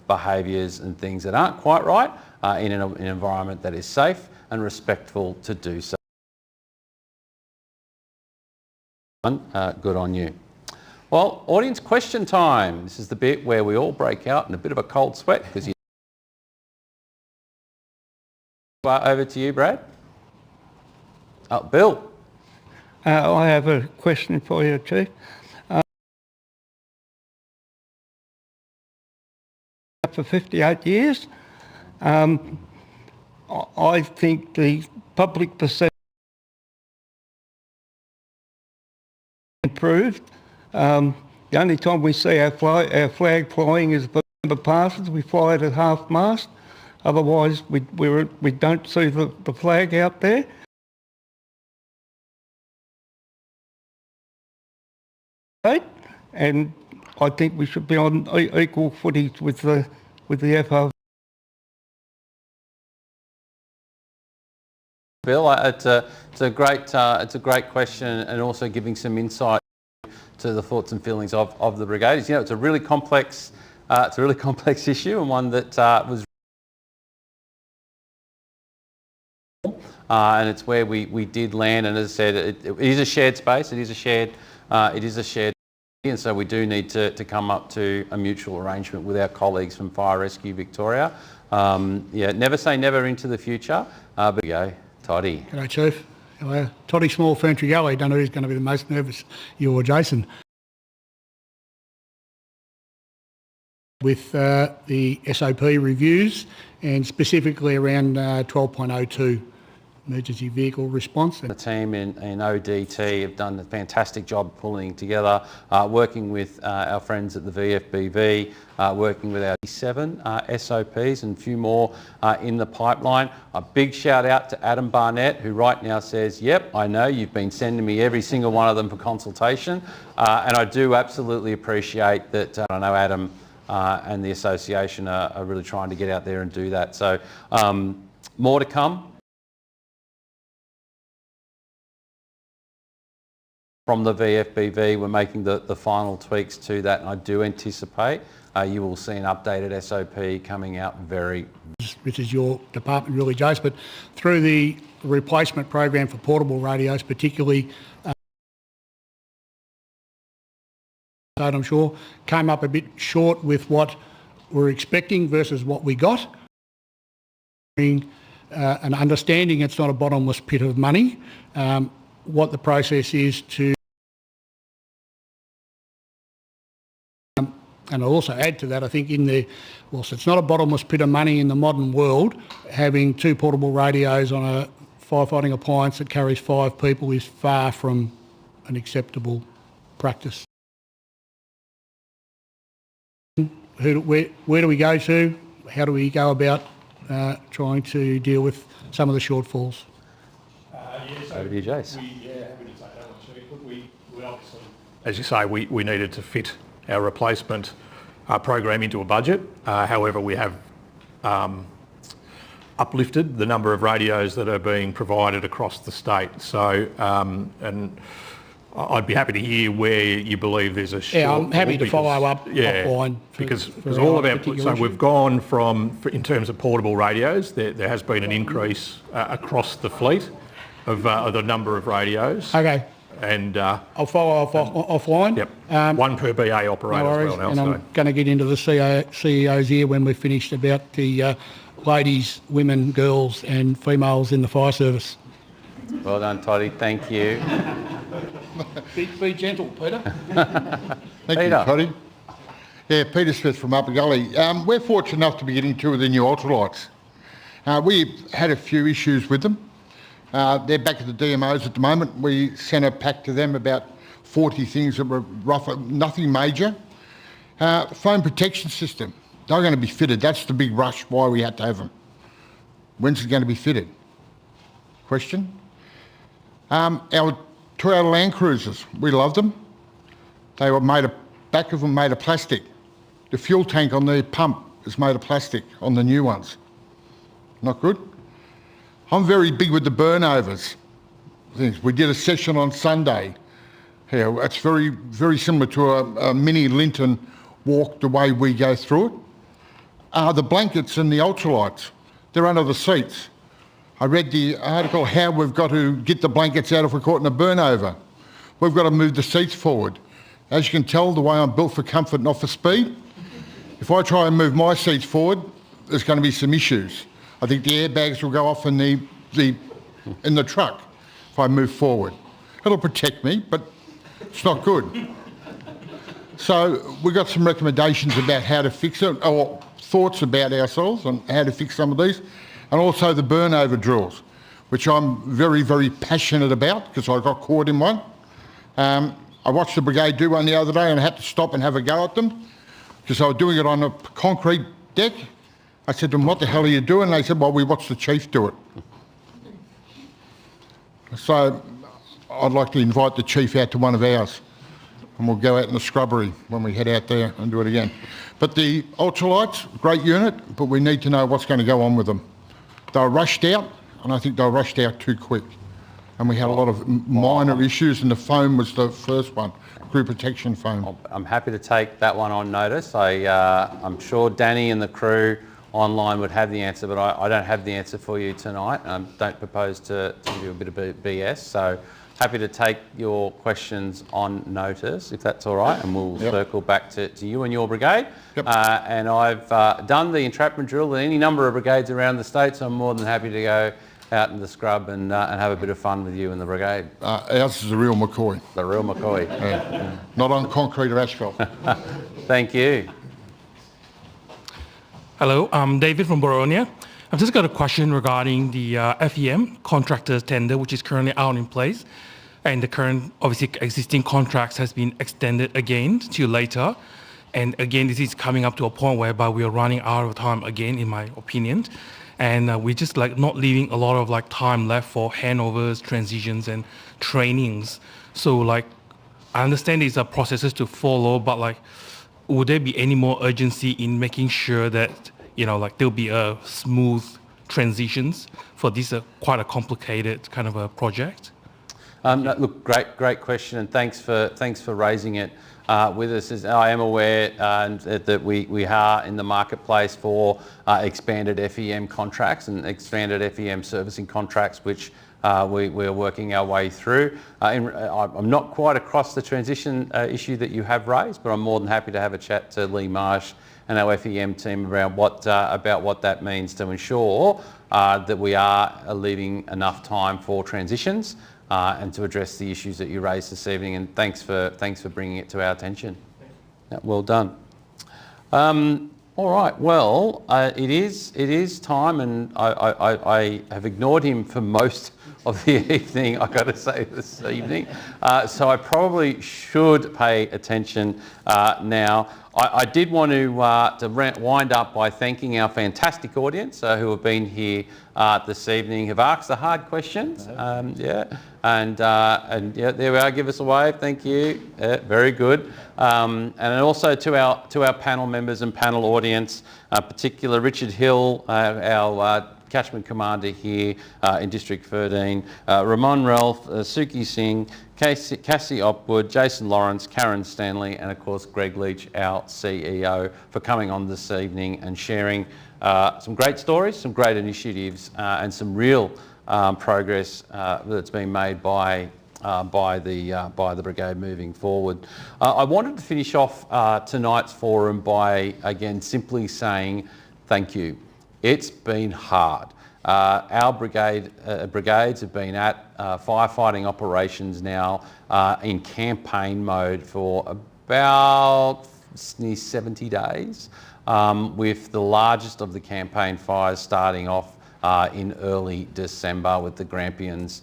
behaviours and things that aren't quite right in an environment that is safe and respectful to do so. Good on you. Well, audience question time. This is the bit where we all break out in a bit of a cold sweat because you... Over to you, Brad. Oh, Bill. I have a question for you, Chief. For 58 years. I think the public perception improved. The only time we see our flag flying is the November passes. We fly it at half mast. Otherwise, we don't see the flag out there. And I think we should be on equal footing with the FO. Bill, it's a great question, and also giving some insight to the thoughts and feelings of the brigades. You know, it's a really complex issue, and one that was and it's where we did land. And as I said, it is a shared space. It is a shared. And so we do need to come up to a mutual arrangement with our colleagues from Fire Rescue Victoria. Yeah, never say never into the future. But go, Toddy. G'day, Chief. Hello. Toddy Small, Ferntree Gully. Don't know who's going to be the most nervous, you or Jason. With the SOP reviews and specifically around 12.02 emergency vehicle response. The team in ODT have done a fantastic job pulling together, working with our friends at the VFBV, working with our 7 SOPs and a few more in the pipeline. A big shout out to Adam Barnett, who right now says, yep, I know you've been sending me every single one of them for consultation, and I do absolutely appreciate that. I know Adam and the association are really trying to get out there and do that. So more to come. From the VFBV, we're making the final tweaks to that, and I do anticipate you will see an updated SOP coming out very... Which is your department really, Jace, but through the replacement program for portable radios, particularly, I'm sure, came up a bit short with what we're expecting versus what we got. An understanding it's not a bottomless pit of money. What the process is to, and I'll also add to that, I think whilst it's not a bottomless pit of money in the modern world, having 2 portable radios on a firefighting appliance that carries 5 people is far from an acceptable practice. Where do we go to? How do we go about trying to deal with some of the shortfalls? Over to you, Jace. Happy to take that one, Chief. We obviously, as you say, we needed to fit our replacement program into a budget. However, we have uplifted the number of radios that are being provided across the state. So, and I'd be happy to hear where you believe there's a short. Yeah, I'm happy to follow up offline. Because all of our, so we've gone from, in terms of portable radios, there has been an increase across the fleet of the number of radios. Okay. And I'll follow up offline. Yep. 1 per BA operator as well now. And I'm going to get into the CEOs here when we're finished about the ladies, women, girls and females in the fire service. Well done, Toddy. Thank you. Be gentle, Peter. Thank you, Toddy. Yeah, Peter Smith from Upper Gully. We're fortunate enough to be getting 2 of the new Ultralights. We had a few issues with them. They're back at the DMOs at the moment. We sent a pack to them about 40 things that were rough, nothing major. Phone protection system, they're going to be fitted. That's the big rush why we had to have them. When's it going to be fitted? Question. Our Toyota Land Cruisers, we love them. They were back of them made of plastic. The fuel tank on the pump is made of plastic on the new ones. Not good. I'm very big with the burnovers. We did a session on Sunday. Yeah, it's very, very similar to a mini Linton walk the way we go through it. The blankets and the ultralights, they're under the seats. I read the article how we've got to get the blankets out if we're caught in a burnover. We've got to move the seats forward. As you can tell, the way I'm built for comfort, not for speed. If I try and move my seats forward, there's going to be some issues. I think the airbags will go off in the truck if I move forward. It'll protect me, but it's not good. So we've got some recommendations about how to fix it, or thoughts about ourselves on how to fix some of these, and also the burnover drills, which I'm very, very passionate about because I got caught in one. I watched the brigade do one the other day and I had to stop and have a go at them because I was doing it on a concrete deck. I said to them, what the hell are you doing? And they said, well, we watched the chief do it. So I'd like to invite the chief out to one of ours and we'll go out in the scrubbery when we head out there and do it again. But the ultralights, great unit, but we need to know what's going to go on with them. They were rushed out and I think they were rushed out too quick. And we had a lot of minor issues and the foam was the first one, crew protection foam. I'm happy to take that one on notice. I'm sure Danny and the crew online would have the answer, but I don't have the answer for you tonight. Don't propose to do a bit of BS, so happy to take your questions on notice, if that's all right, and we'll circle back to you and your brigade. And I've done the entrapment drill in any number of brigades around the state, so I'm more than happy to go out in the scrub and have a bit of fun with you and the brigade. Ours is a real McCoy. The real McCoy. Not on concrete or asphalt. Thank you. Hello, I'm David from Boronia. I've just got a question regarding the FEM contractors tender, which is currently out in place. And the current, obviously, existing contracts has been extended again to later. And again, this is coming up to a point whereby we are running out of time again, in my opinion. And we're just like not leaving a lot of like time left for handovers, transitions, and trainings. So like, I understand these are processes to follow, but like, would there be any more urgency in making sure that, you know, like there'll be a smooth transitions for this quite a complicated kind of a project? No, look, great question, and thanks for raising it with us. As I am aware that we are in the marketplace for expanded FEM contracts and expanded FEM servicing contracts, which we're working our way through. I'm not quite across the transition issue that you have raised, but I'm more than happy to have a chat to Lee Marsh and our FEM team around about what that means to ensure that we are leaving enough time for transitions and to address the issues that you raised this evening. And thanks for bringing it to our attention. Yeah, well done. All right. Well, it is time, and I have ignored him for most of the evening, I've got to say, this evening. So I probably should pay attention now. I did want to wind up by thanking our fantastic audience who have been here this evening, have asked the hard questions. And yeah, there we are. Give us a wave. Thank you. Very good. And also to our panel members and panel audience, particular Richard Hill, our catchment commander here in District 13, Ramon, Relph, Sukhi, Singh, Cassie Orpwood, Jason Lawrence, Karen Stanley, and of course Greg Leach, our CEO, for coming on this evening and sharing some great stories, some great initiatives, and some real progress that's been made by the brigade moving forward. I wanted to finish off tonight's forum by again simply saying thank you. It's been hard. Our brigades have been at firefighting operations now in campaign mode for about 70 days, with the largest of the campaign fires starting off in early December with the Grampians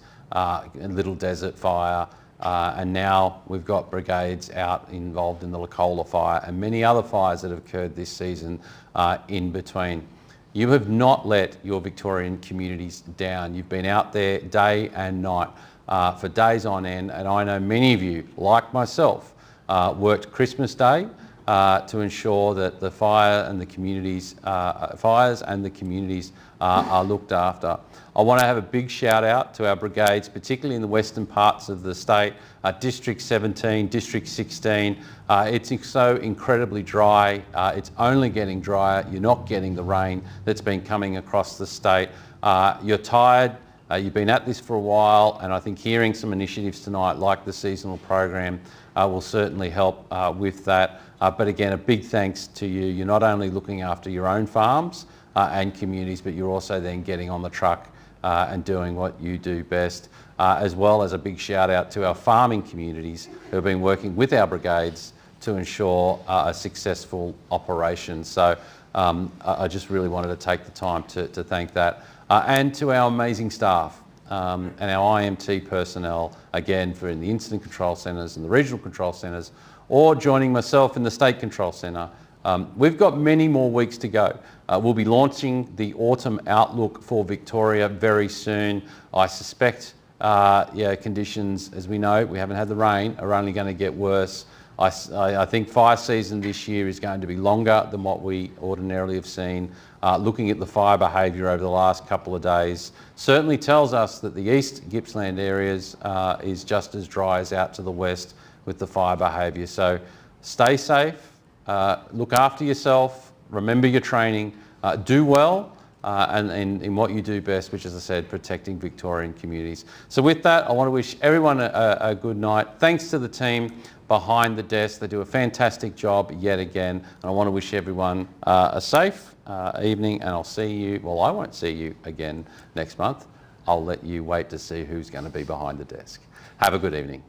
Little Desert Fire, and now we've got brigades out involved in the Lacola Fire and many other fires that have occurred this season in between. You have not let your Victorian communities down. You've been out there day and night for days on end, and I know many of you, like myself, worked Christmas Day to ensure that the fires and the communities are looked after. I want to have a big shout out to our brigades, particularly in the western parts of the state, District 17, District 16. It's so incredibly dry. It's only getting drier. You're not getting the rain that's been coming across the state. You're tired. You've been at this for a while, and I think hearing some initiatives tonight, like the seasonal program, will certainly help with that. But again, a big thanks to you. You're not only looking after your own farms and communities, but you're also then getting on the truck and doing what you do best, as well as a big shout out to our farming communities who have been working with our brigades to ensure a successful operation. So I just really wanted to take the time to thank that. And to our amazing staff and our IMT personnel, again, for in the incident control centres and the regional control centres, or joining myself in the state control centre. We've got many more weeks to go. We'll be launching the autumn outlook for Victoria very soon. I suspect conditions, as we know, we haven't had the rain, are only going to get worse. I think fire season this year is going to be longer than what we ordinarily have seen. Looking at the fire behaviour over the last couple of days certainly tells us that the East Gippsland areas is just as dry as out to the west with the fire behaviour. So stay safe, look after yourself, remember your training, do well and in what you do best, which, as I said, protecting Victorian communities. So with that, I want to wish everyone a good night. Thanks to the team behind the desk. They do a fantastic job yet again. And I want to wish everyone a safe evening, and I'll see you, well, I won't see you again next month. I'll let you wait to see who's going to be behind the desk. Have a good evening.